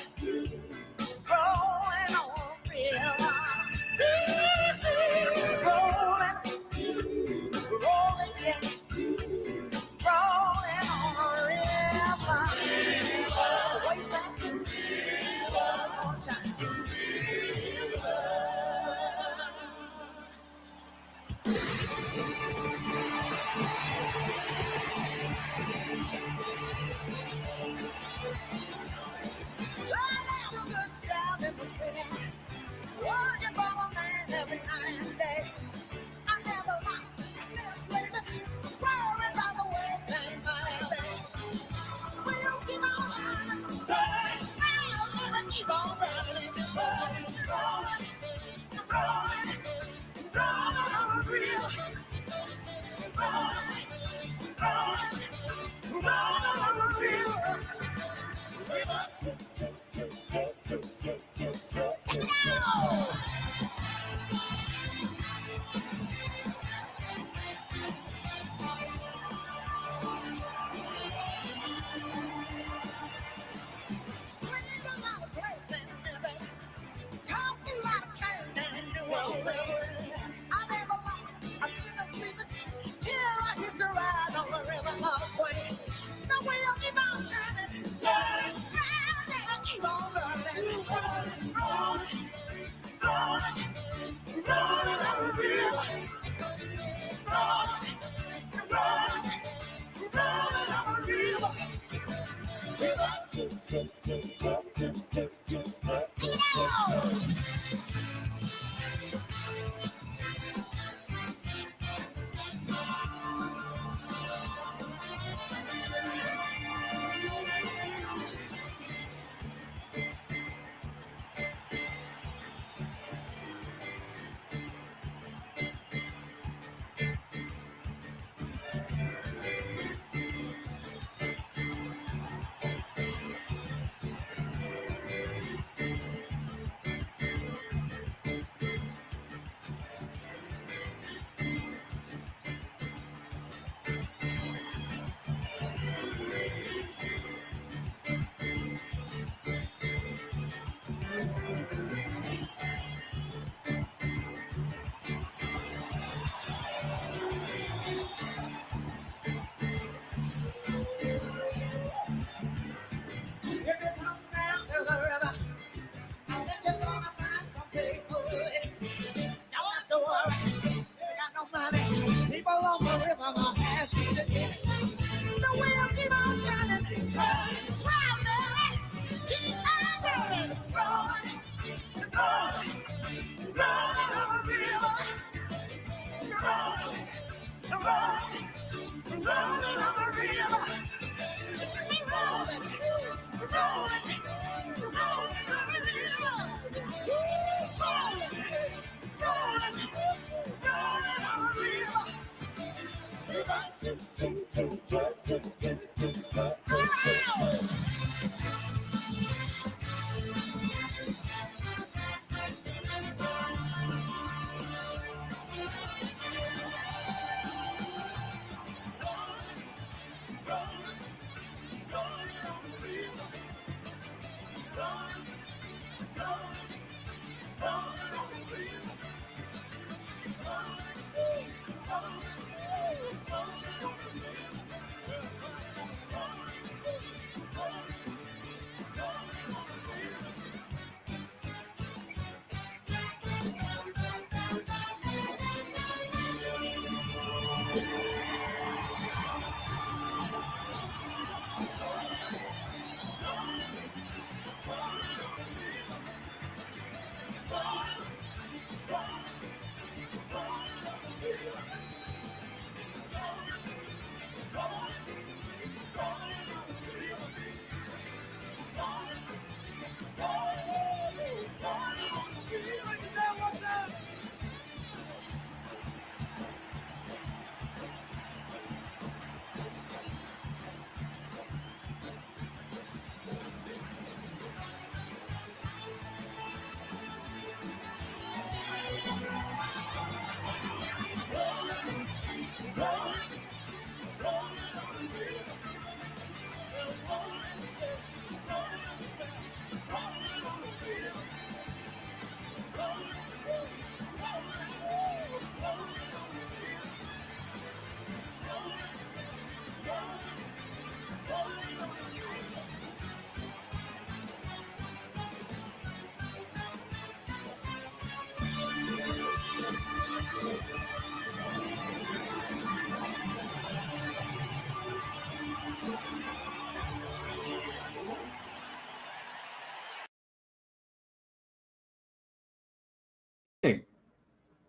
rolling on real. Rolling, yeah, rolling on a river. What you say? One more time. Working for a man every night and day. I never liked this living, worried about the way things might have been. We'll keep on running, I'll never keep on running, rolling on a reel, rolling on a reel. Check it out!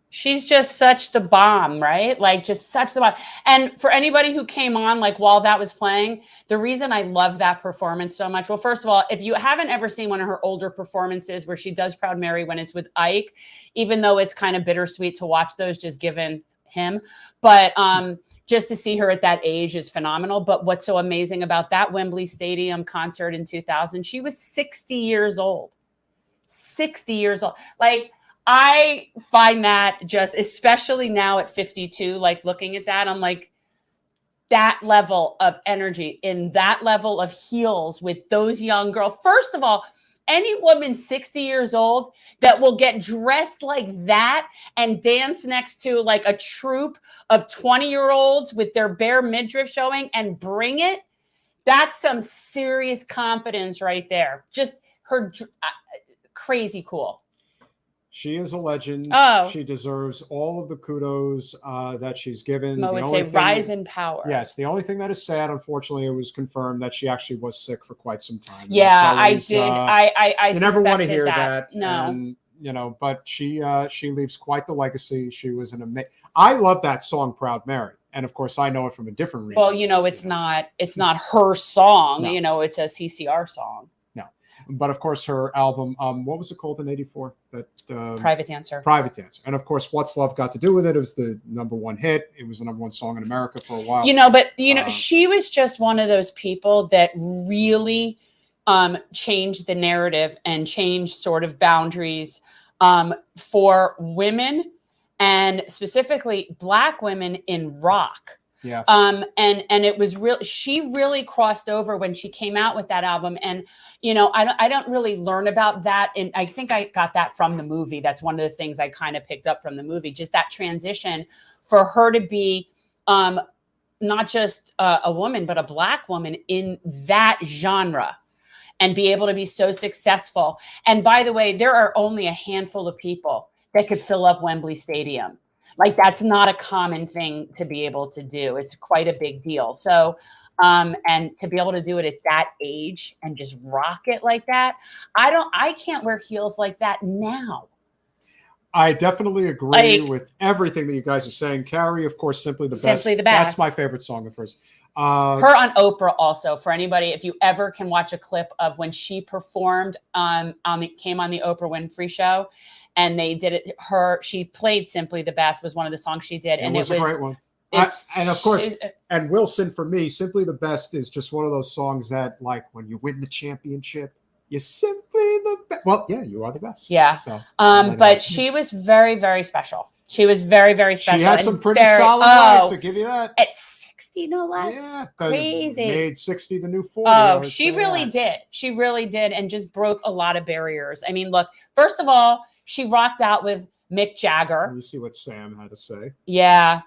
She's just such the bomb, right? Like just such the bomb. And for anybody who came on, like while that was playing, the reason I love that performance so much. Well, first of all, if you haven't ever seen one of her older performances where she does Proud Mary when it's with Ike, even though it's kind of bittersweet to watch those just given him, but just to see her at that age is phenomenal. But what's so amazing about that Wembley Stadium concert in 2000, she was 60 years old. 60 years old. Like, I find that just, especially now at 52, like looking at that, I'm like, that level of energy in that level of heels with those young girls. First of all, any woman 60 years old that will get dressed like that and dance next to like a troupe of 20-year-olds with their bare midriff showing and bring it, that's some serious confidence right there. Just her crazy cool. She is a legend. Oh. She deserves all of the kudos that she's given. Mo would say rise in power. Yes. The only thing that is sad, unfortunately, it was confirmed that she actually was sick for quite some time. Yeah, always, I did. I you never want to hear that. No. And, you know, but she leaves quite the legacy. She was an amazing. I love that song, Proud Mary. And of course, I know it from a different reason. Well, you know, it's not her song. No. You know, it's a CCR song. But of course, her album, what was it called in '84? That Private Dancer. Private Dancer. And of course, What's Love Got to Do with It? It was the #1 hit. It was the #1 song in America for a while. You know, but you know, she was just one of those people that really changed the narrative and changed sort of boundaries for women and specifically Black women in rock. Yeah. And it was real. She really crossed over when she came out with that album. And, you know, I don't really learn about that. And I think I got that from the movie. That's one of the things I kind of picked up from the movie, just that transition for her to be not just a woman, but a Black woman in that genre and be able to be so successful. And by the way, there are only a handful of people that could fill up Wembley Stadium. Like that's not a common thing to be able to do. It's quite a big deal. So, and to be able to do it at that age and just rock it like that, I can't wear heels like that now. I definitely agree with everything that you guys are saying. Carrie, of course, Simply the Best. Simply the Best. That's my favorite song of hers. Her on Oprah also, for anybody, if you ever can watch a clip of when she performed came on the Oprah Winfrey show, and they did it. She played "Simply the Best" was one of the songs she did, and it was a great one. And of course, and Wilson, for me, "Simply the Best" is just one of those songs that, like, when you win the championship, you're simply the best. Well, yeah, you are the best. Yeah. So, but she was very, very special. She was very, very special. She had some pretty solid nights, I'll give you that. At 60, no less. Yeah, crazy. Made 60 the new 40. Oh, she really did. She really did, and just broke a lot of barriers. I mean, look, first of all, she rocked out with Mick Jagger. You see what Sam had to say. Yeah.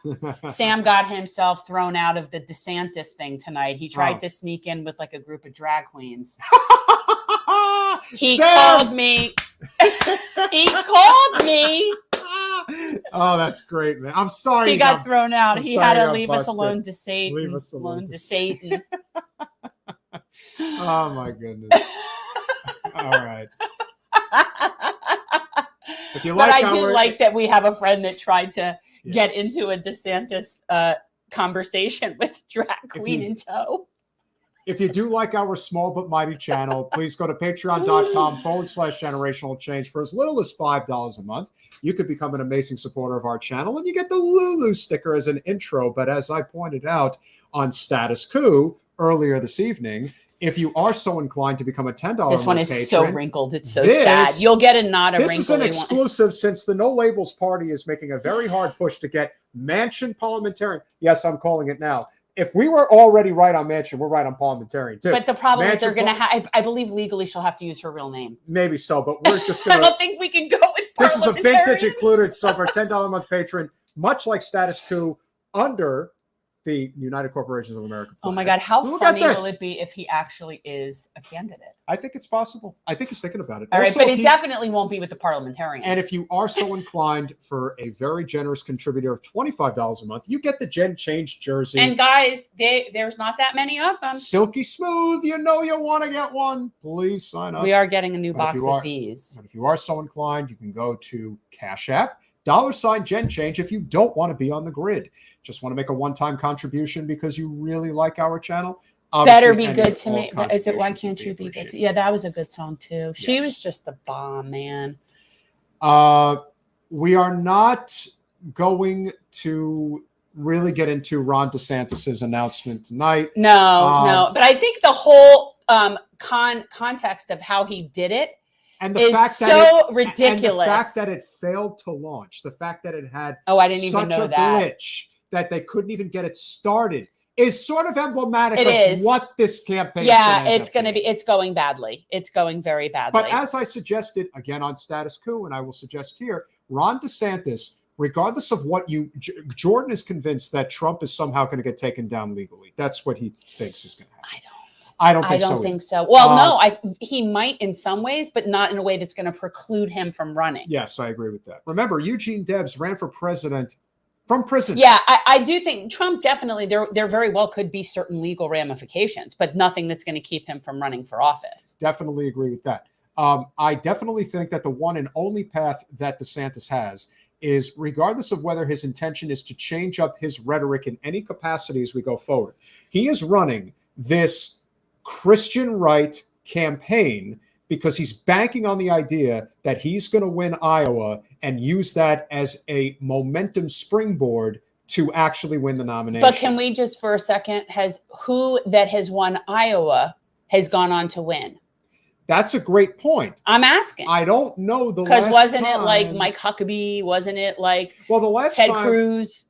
Sam got himself thrown out of the DeSantis thing tonight. He tried to sneak in with like a group of drag queens. He called me. He called me. Oh, that's great, man. I'm sorry. He got thrown out. He had to leave us alone to Satan. Leave us alone to Satan. Oh, my goodness. All right. If you like, but I do like that we have a friend that tried to get into a DeSantis conversation with drag queen in tow. If you do like our small but mighty channel, please go to patreon.com/generational change. For as little as $5 a month, you could become an amazing supporter of our channel, and you get the Lulu sticker as an intro. But as I pointed out on Status Coup earlier this evening, if you are so inclined to become a $10 this one is patron, so wrinkled, it's so sad. You'll get a not a wrinkle. This is an exclusive since the No Labels Party is making a very hard push to get Manchin parliamentarian. Yes, I'm calling it now. If we were already right on Manchin, we're right on parliamentarian too. But the problem is they're going to have, I believe legally she'll have to use her real name. Maybe so, but we're just going to. I don't think we can go with This is a vintage included, so for a $10 a month patron, much like Status Coup, under the United Corporations of America flag. Oh my God, how funny will it be if he actually is a candidate? I think it's possible. I think he's thinking about it. All right, but it definitely won't be with the parliamentarian. And if you are so inclined, for a very generous contributor of $25 a month, you get the Gen Change jersey. And guys, there's not that many of them. Silky smooth. You know you want to get one. Please sign up. We are getting a new box of these. But if you are so inclined, you can go to Cash App. $Gen Change if you don't want to be on the grid. Just want to make a one-time contribution because you really like our channel. Better be good to me. Why can't you be good to me? Yeah, that was a good song too. Yes. She was just the bomb, man. We are not going to really get into Ron DeSantis's announcement tonight. No. But I think the whole context of how he did it and the fact that so ridiculous. And the fact that it failed to launch, the fact that it had I didn't even know such a glitch that they couldn't even get it started is sort of emblematic of what this campaign is. Yeah, it's going badly. It's going very badly. But as I suggested again on Status Coup, and I will suggest here, Ron DeSantis, regardless of what Jordan is convinced that Trump is somehow going to get taken down legally. That's what he thinks is going to happen. I don't think so. Well, no, he might in some ways, but not in a way that's going to preclude him from running. Yes, I agree with that. Remember, Eugene Debs ran for president from prison. Yeah, I do think Trump definitely, there very well could be certain legal ramifications, but nothing that's going to keep him from running for office. Definitely agree with that. I definitely think that the one and only path that DeSantis has is, regardless of whether his intention is to change up his rhetoric in any capacity as we go forward, he is running this Christian right campaign because he's banking on the idea that he's going to win Iowa and use that as a momentum springboard to actually win the nomination. But can we just for a second, who that has won Iowa has gone on to win? That's a great point. I'm asking. I don't know because wasn't it like Mike Huckabee? Wasn't it like the last Ted Cruz?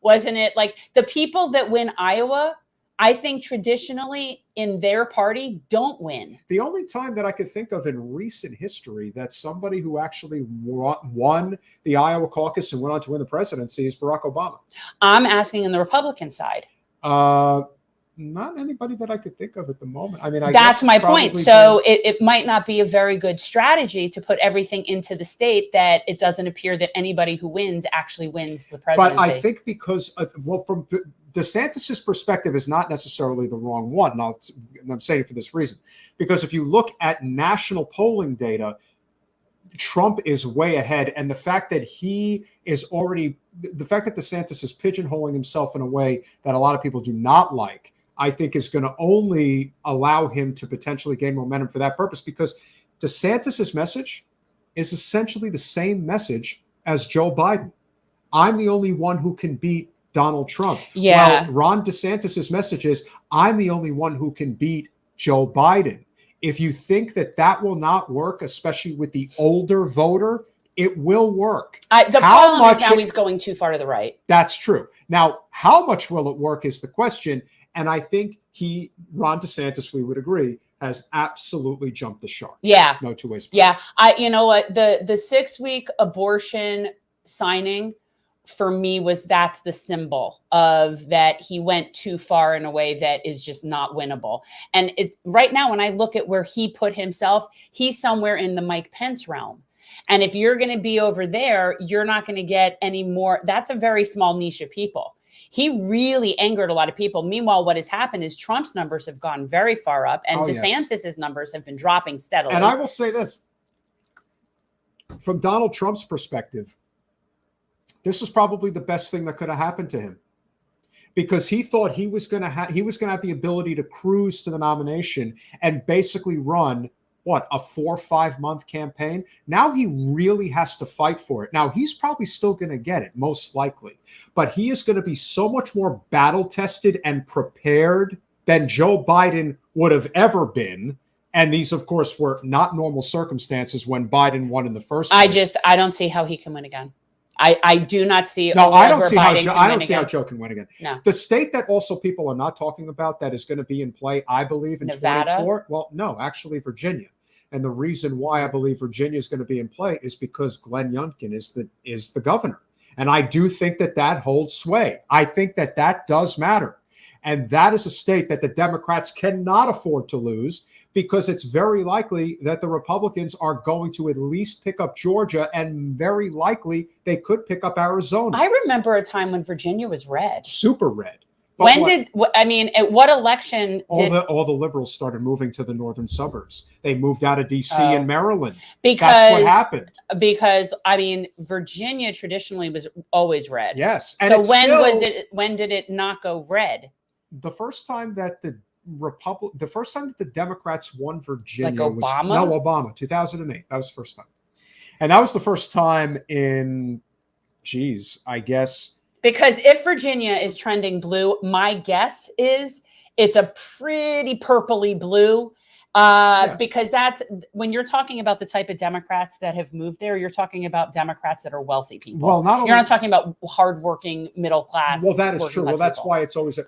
Wasn't it like the people that win Iowa? I think traditionally in their party don't win. The only time that I could think of in recent history that somebody who actually won the Iowa caucus and went on to win the presidency is Barack Obama. I'm asking on the Republican side. Not anybody that I could think of at the moment. I mean, that's my point. So it might not be a very good strategy to put everything into the state that it doesn't appear that anybody who wins actually wins the presidency. But I think because, from DeSantis's perspective is not necessarily the wrong one. And I'm saying it for this reason, because if you look at national polling data, Trump is way ahead. And the fact that the fact that DeSantis is pigeonholing himself in a way that a lot of people do not like, I think is going to only allow him to potentially gain momentum for that purpose, because DeSantis's message is essentially the same message as Joe Biden. I'm the only one who can beat Donald Trump. Yeah. Well, Ron DeSantis's message is, I'm the only one who can beat Joe Biden. If you think that that will not work, especially with the older voter, it will work. The problem is now he's going too far to the right. That's true. Now, how much will it work is the question. And I think Ron DeSantis, we would agree, has absolutely jumped the shark. Yeah. No two ways. Yeah. You know what? The 6-week abortion signing for me that's the symbol of that he went too far in a way that is just not winnable. And it's right now, when I look at where he put himself, he's somewhere in the Mike Pence realm. And if you're going to be over there, you're not going to get any more. That's a very small niche of people. He really angered a lot of people. Meanwhile, what has happened is Trump's numbers have gone very far up, and DeSantis's numbers have been dropping steadily. And I will say this, from Donald Trump's perspective, this is probably the best thing that could have happened to him, because he thought he was going to have the ability to cruise to the nomination and basically run a 4 or 5 month campaign. Now he really has to fight for it. Now he's probably still going to get it, most likely, but he is going to be so much more battle tested and prepared than Joe Biden would have ever been. And these, of course, were not normal circumstances when Biden won in the first place. I don't see how he can win again. I do not see. No, I don't see how Joe can win again. No. The state that also people are not talking about that is going to be in play, I believe, in Nevada? 24. Well, no, actually Virginia. And the reason why I believe Virginia is going to be in play is because Glenn Youngkin is the governor. And I do think that holds sway. I think that does matter. And that is a state that the Democrats cannot afford to lose, because it's very likely that the Republicans are going to at least pick up Georgia, and very likely they could pick up Arizona. I remember a time when Virginia was red. Super red. But at what election all the liberals started moving to the northern suburbs? They moved out of DC and Maryland. That's what happened. Because Virginia traditionally was always red. Yes. And so when did it not go red? The first time that the Democrats won Virginia was Obama, 2008. That was the first time. And that was the first time in, I guess. Because if Virginia is trending blue, my guess is it's a pretty purpley blue. Because that's when you're talking about the type of Democrats that have moved there, you're talking about Democrats that are wealthy people. Well, you're not talking about hardworking middle class. Well, that is true. Well, that's why it's always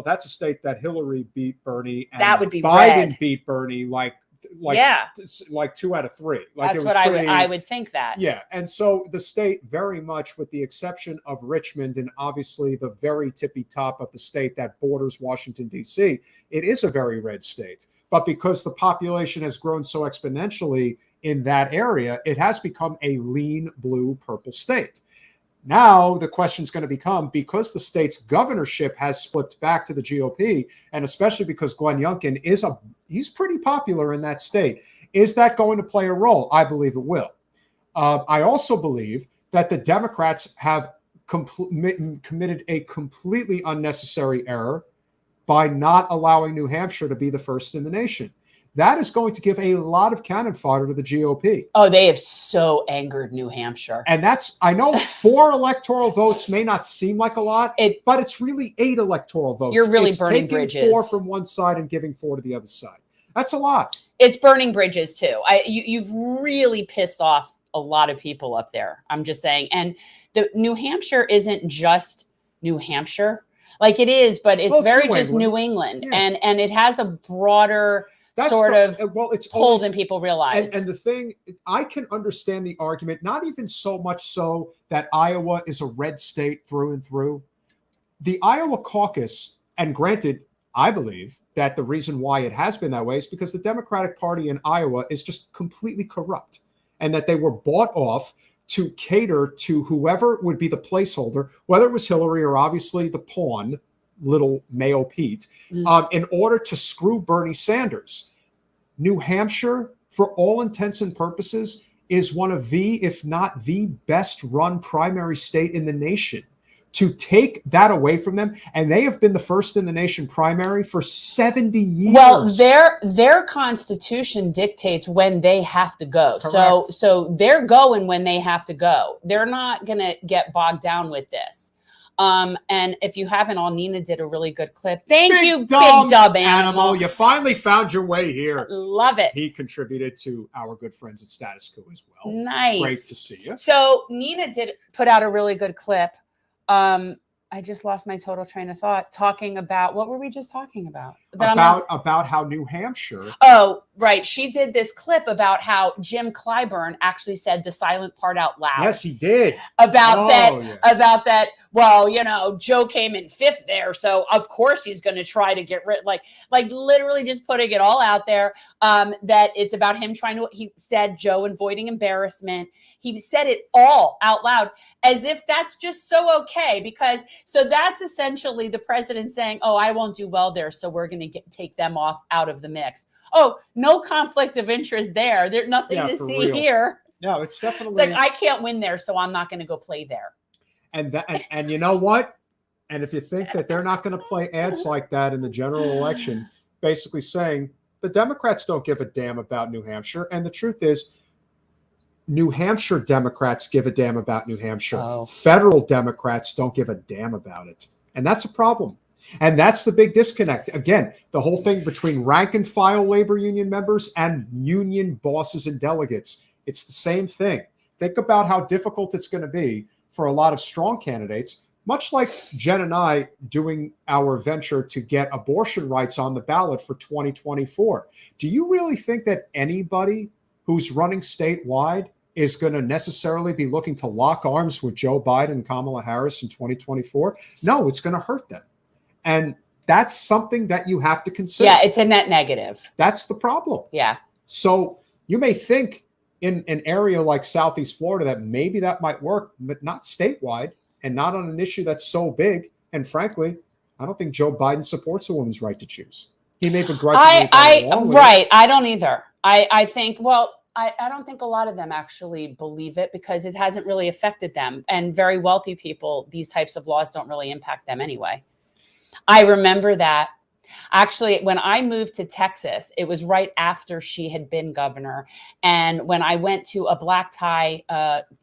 that's a state that Hillary beat Bernie, and that would be Biden red. Beat Bernie like 2 out of 3. That's what I would think that. Yeah. And so the state, very much with the exception of Richmond and obviously the very tippy top of the state that borders Washington, D.C., it is a very red state. But because the population has grown so exponentially in that area, it has become a lean blue purple state. Now the question is going to become, because the state's governorship has flipped back to the GOP, and especially because Glenn Youngkin he's pretty popular in that state, is that going to play a role? I believe it will. I also believe that the Democrats have committed a completely unnecessary error by not allowing New Hampshire to be the first in the nation. That is going to give a lot of cannon fodder to the GOP. Oh, they have so angered New Hampshire. And I know 4 electoral votes may not seem like a lot, but it's really 8 electoral votes. You're really burning bridges. 4 from one side and giving 4 to the other side. That's a lot. It's burning bridges too. You've really pissed off a lot of people up there. I'm just saying. And the New Hampshire isn't just New Hampshire. Like it is, but it's very just New England. Yeah. And it has a broader it's pull than people realize. And the thing, I can understand the argument, not even so much so that Iowa is a red state through and through. The Iowa caucus, and granted, I believe that the reason why it has been that way is because the Democratic Party in Iowa is just completely corrupt, and that they were bought off to cater to whoever would be the placeholder, whether it was Hillary or obviously the pawn, little Mayo Pete, in order to screw Bernie Sanders. New Hampshire, for all intents and purposes, is one of the, if not the best run primary state in the nation. To take that away from them, and they have been the first in the nation primary for 70 years. Well, their constitution dictates when they have to go. Correct. So they're going when they have to go. They're not going to get bogged down with this. And if you haven't, Nina did a really good clip. Thank you, Big Dub Animal. You finally found your way here. Love it. He contributed to our good friends at Status Quo as well. Nice. Great to see you. So Nina did put out a really good clip. I just lost my total train of thought talking about, what were we just talking about? About how New Hampshire. Oh, right. She did this clip about how Jim Clyburn actually said the silent part out loud. Yes, he did. About that. Well, Joe came in 5th there. So of course he's going to try to get rid, like literally just putting it all out there. That it's about him he said Joe avoiding embarrassment. He said it all out loud as if that's just so okay, so that's essentially the president saying, oh, I won't do well there, so we're going to take them out of the mix. Oh, no conflict of interest there. There's nothing to see real. Here. No, it's definitely. It's like, I can't win there, so I'm not going to go play there. And you know what? And if you think that they're not going to play ads like that in the general election, basically saying the Democrats don't give a damn about New Hampshire, and the truth is, New Hampshire Democrats give a damn about New Hampshire. Oh. Federal Democrats don't give a damn about it. And that's a problem. And that's the big disconnect. Again, the whole thing between rank and file labor union members and union bosses and delegates. It's the same thing. Think about how difficult it's going to be for a lot of strong candidates, much like Jen and I doing our venture to get abortion rights on the ballot for 2024. Do you really think that anybody who's running statewide is going to necessarily be looking to lock arms with Joe Biden and Kamala Harris in 2024? No, it's going to hurt them. And that's something that you have to consider. Yeah, it's a net negative. That's the problem. Yeah. So you may think in an area like Southeast Florida that maybe that might work, but not statewide and not on an issue that's so big. And frankly, I don't think Joe Biden supports a woman's right to choose. He may begrudgingly right. I don't either. I think, I don't think a lot of them actually believe it because it hasn't really affected them. And very wealthy people, these types of laws don't really impact them anyway. I remember that. Actually, when I moved to Texas, it was right after she had been governor. And when I went to a black tie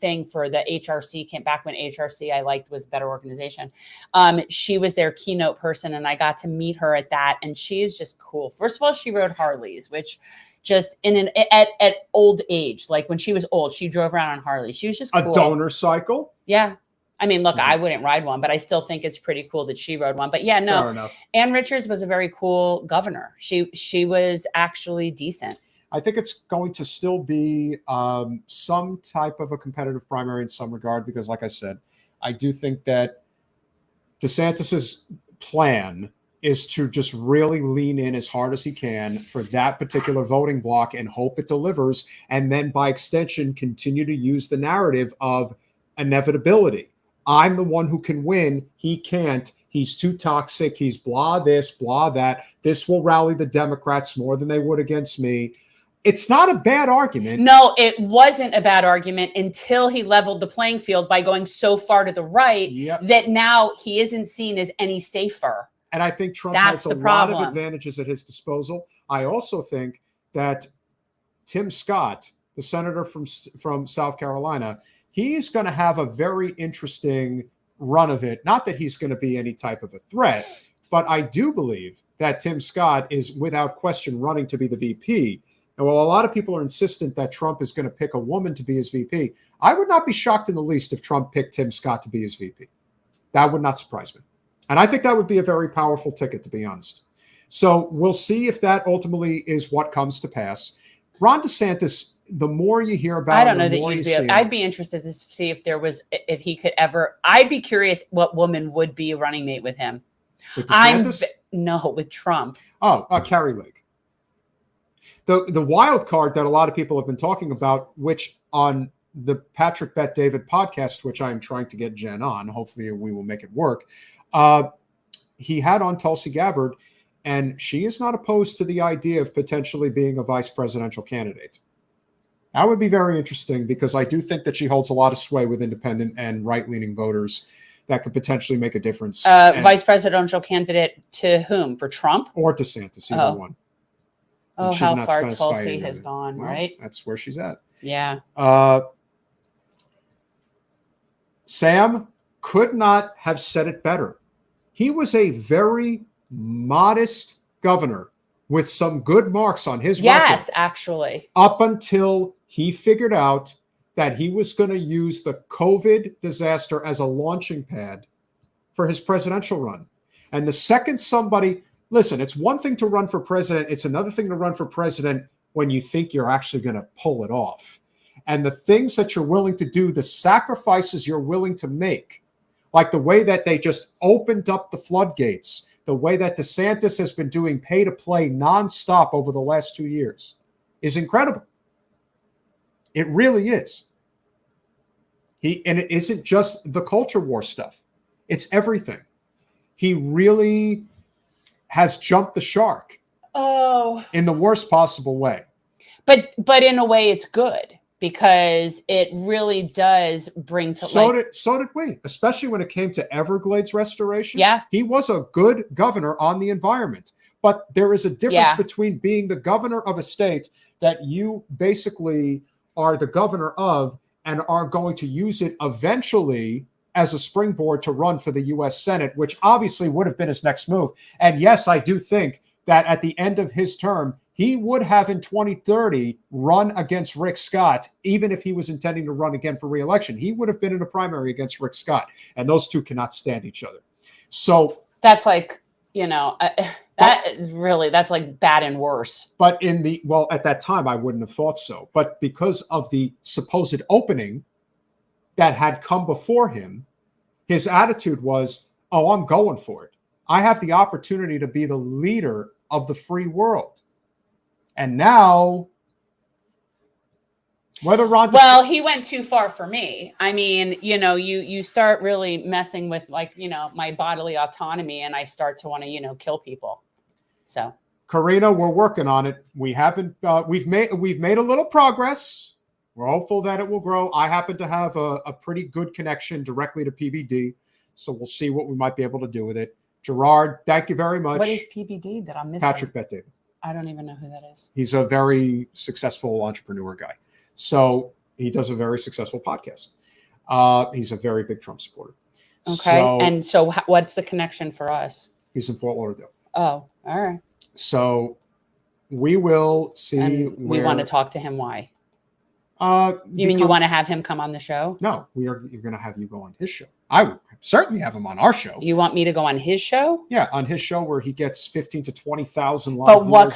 thing for the HRC, came back when HRC I liked was a better organization. She was their keynote person, and I got to meet her at that. And she is just cool. First of all, she rode Harleys, which just at old age, like when she was old, she drove around on Harley. She was just cool. A donor cycle? Yeah. I mean, look, I wouldn't ride one, but I still think it's pretty cool that she rode one. But yeah, no, fair enough. Ann Richards was a very cool governor. She was actually decent. I think it's going to still be some type of a competitive primary in some regard, because like I said, I do think that DeSantis's plan is to just really lean in as hard as he can for that particular voting block and hope it delivers. And then by extension, continue to use the narrative of inevitability. I'm the one who can win. He can't. He's too toxic. He's blah this, blah that. This will rally the Democrats more than they would against me. It's not a bad argument. No, it wasn't a bad argument until he leveled the playing field by going so far to the right that now he isn't seen as any safer. And I think Trump has a lot of advantages at his disposal. I also think that Tim Scott, the senator from South Carolina, he's going to have a very interesting run of it. Not that he's going to be any type of a threat, but I do believe that Tim Scott is without question running to be the VP. And while a lot of people are insistent that Trump is going to pick a woman to be his VP, I would not be shocked in the least if Trump picked Tim Scott to be his VP. That would not surprise me. And I think that would be a very powerful ticket, to be honest. So we'll see if that ultimately is what comes to pass. Ron DeSantis, the more you hear about, I don't know that you'd be. I'd be interested to see if he could ever. I'd be curious what woman would be a running mate with him. With DeSantis? No, with Trump. Oh, Carrie Lake. The wild card that a lot of people have been talking about, which on the Patrick Bet David podcast, which I'm trying to get Jen on, hopefully we will make it work. He had on Tulsi Gabbard, and she is not opposed to the idea of potentially being a vice presidential candidate. That would be very interesting because I do think that she holds a lot of sway with independent and right-leaning voters that could potentially make a difference. Vice presidential candidate to whom? For Trump? Or DeSantis, either one. Oh, how far Tulsi has gone, right? That's where she's at. Yeah. Sam could not have said it better. He was a very modest governor with some good marks on his record. Yes, actually. Up until he figured out that he was going to use the COVID disaster as a launching pad for his presidential run. And the second somebody, listen, it's one thing to run for president. It's another thing to run for president when you think you're actually going to pull it off. And the things that you're willing to do, the sacrifices you're willing to make, like the way that they just opened up the floodgates, the way that DeSantis has been doing pay to play nonstop over the last 2 years is incredible. It really is. And it isn't just the culture war stuff. It's everything. He really has jumped the shark. Oh. In the worst possible way. But in a way it's good because it really does bring to so did we, especially when it came to Everglades restoration. Yeah. He was a good governor on the environment. But there is a difference between being the governor of a state that you basically are the governor of and are going to use it eventually as a springboard to run for the U.S. Senate, which obviously would have been his next move. And yes, I do think that at the end of his term, he would have in 2030 run against Rick Scott, even if he was intending to run again for re-election. He would have been in a primary against Rick Scott, and those two cannot stand each other. So that's like, that's like bad and worse. But at that time, I wouldn't have thought so. But because of the supposed opening that had come before him, his attitude was, oh, I'm going for it. I have the opportunity to be the leader of the free world. And now, he went too far for me. I mean, you start really messing with my bodily autonomy and I start to want to, kill people. So Karina, we're working on it. We haven't, we've made a little progress. We're hopeful that it will grow. I happen to have a pretty good connection directly to PBD. So we'll see what we might be able to do with it. Gerard, thank you very much. What is PBD that I'm missing? Patrick Bet-David. I don't even know who that is. He's a very successful entrepreneur guy. So he does a very successful podcast. He's a very big Trump supporter. Okay. So what's the connection for us? He's in Fort Lauderdale. Oh, all right. So we will see. And we want to talk to him. Why? You mean you want to have him come on the show? No, you're going to have you go on his show. I would certainly have him on our show. You want me to go on his show? Yeah, on his show where he gets 15 to 20,000 live But what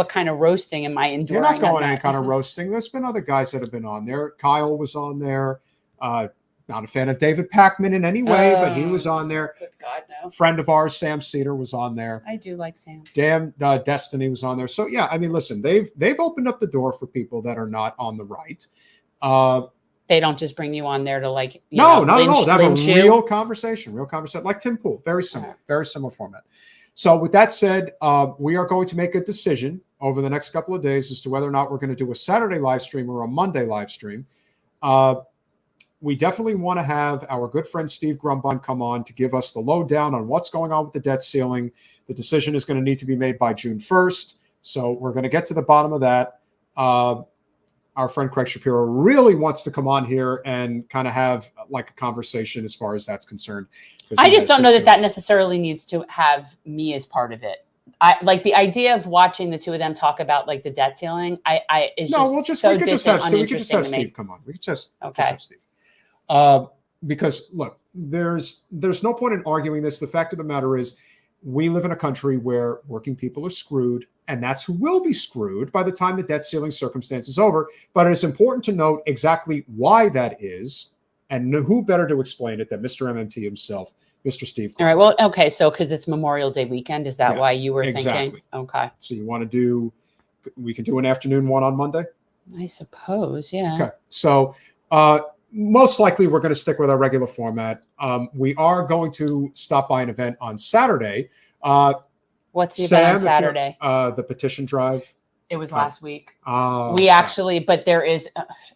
kind of roasting am I enduring? You're not going any kind of roasting. There's been other guys that have been on there. Kyle was on there. Not a fan of David Pakman in any way, but he was on there. Good God, no. Friend of ours, Sam Cedar, was on there. I do like Sam. Destiny was on there. So yeah, I mean, listen, they've opened up the door for people that are not on the right. They don't just bring you on there to not at all. They have a real conversation, like Tim Pool, very similar format. So with that said, we are going to make a decision over the next couple of days as to whether or not we're going to do a Saturday live stream or a Monday live stream. We definitely want to have our good friend Steve Grumbine come on to give us the lowdown on what's going on with the debt ceiling. The decision is going to need to be made by June 1st. So we're going to get to the bottom of that. Our friend Craig Shapiro really wants to come on here and kind of have like a conversation as far as that's concerned. I just don't know that necessarily needs to have me as part of it. I like the idea of watching the two of them talk about like the debt ceiling. We could just have Steve come on. We could just have Steve. Because look, there's no point in arguing this. The fact of the matter is we live in a country where working people are screwed, and that's who will be screwed by the time the debt ceiling circumstance is over. But it's important to note exactly why that is, and who better to explain it than Mr. MMT himself, Mr. Steve. All right. Well, okay. So because it's Memorial Day weekend, is that why you were thinking? Okay. So you want to we can do an afternoon one on Monday? I suppose, yeah. Okay. So most likely we're going to stick with our regular format. We are going to stop by an event on Saturday. What's the event on Saturday? The petition drive It was last week. Oh, We actually, but there is,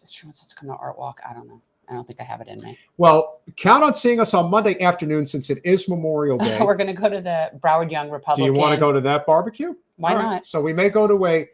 she wants us to come to Art Walk. I don't know. I don't think I have it in me. Well, count on seeing us on Monday afternoon since it is Memorial Day. We're going to go to the Broward Young Republican. Do you want to go to that barbecue? Why All right. not? So we may go to a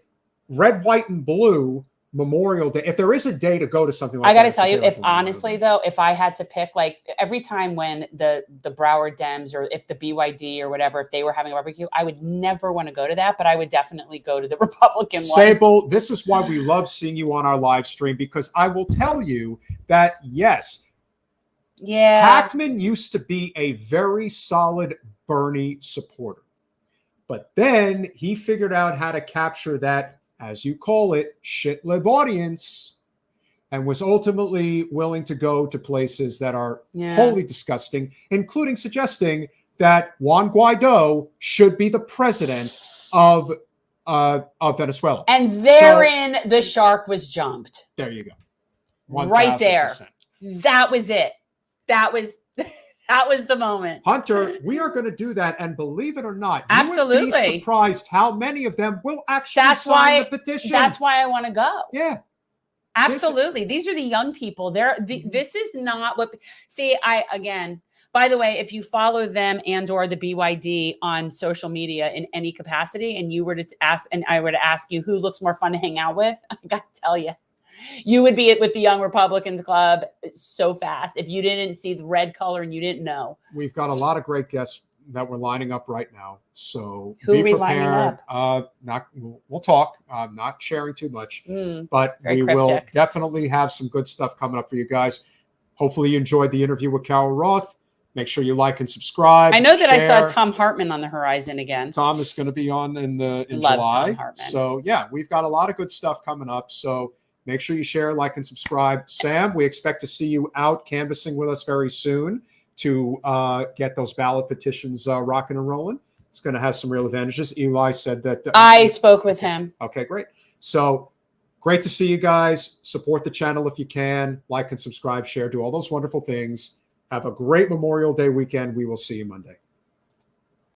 red, white, and blue Memorial Day. If there is a day to go to something like that. I got to tell you, if honestly though, if I had to pick, like every time when the Broward Dems or if the BYD or whatever, if they were having a barbecue, I would never want to go to that, but I would definitely go to the Republican one. Sable, this is why we love seeing you on our live stream, because I will tell you that, yes, Hackman used to be a very solid Bernie supporter, but then he figured out how to capture that, as you call it, shit-lib audience, and was ultimately willing to go to places that are wholly disgusting, including suggesting that Juan Guaido should be the president of Venezuela. And therein the shark was jumped. There you go. 1000%. Right there. That was it. That was the moment. Hunter, we are going to do that, and believe it or not, absolutely, you would be surprised how many of them will actually sign the petition. That's why I want to go. Yeah, absolutely. These are the young people. This is not what. See, by the way, if you follow them and/or the BYD on social media in any capacity, and you were to ask, and I were to ask you who looks more fun to hang out with, I got to tell you. You would be with the Young Republicans Club so fast if you didn't see the red color and you didn't know. We've got a lot of great guests that we're lining up right now. So who are we lining up? We'll talk. Not sharing too much, but we will definitely have some good stuff coming up for you guys. Hopefully you enjoyed the interview with Carol Roth. Make sure you like and subscribe. I know that I saw Tom Hartman on the horizon again. Tom is going to be on in July. So yeah, we've got a lot of good stuff coming up. So make sure you share, like, and subscribe. Sam, we expect to see you out canvassing with us very soon to get those ballot petitions rocking and rolling. It's going to have some real advantages. Eli said that. I spoke with him. Okay, great. So great to see you guys. Support the channel if you can. Like and subscribe, share, do all those wonderful things. Have a great Memorial Day weekend. We will see you Monday.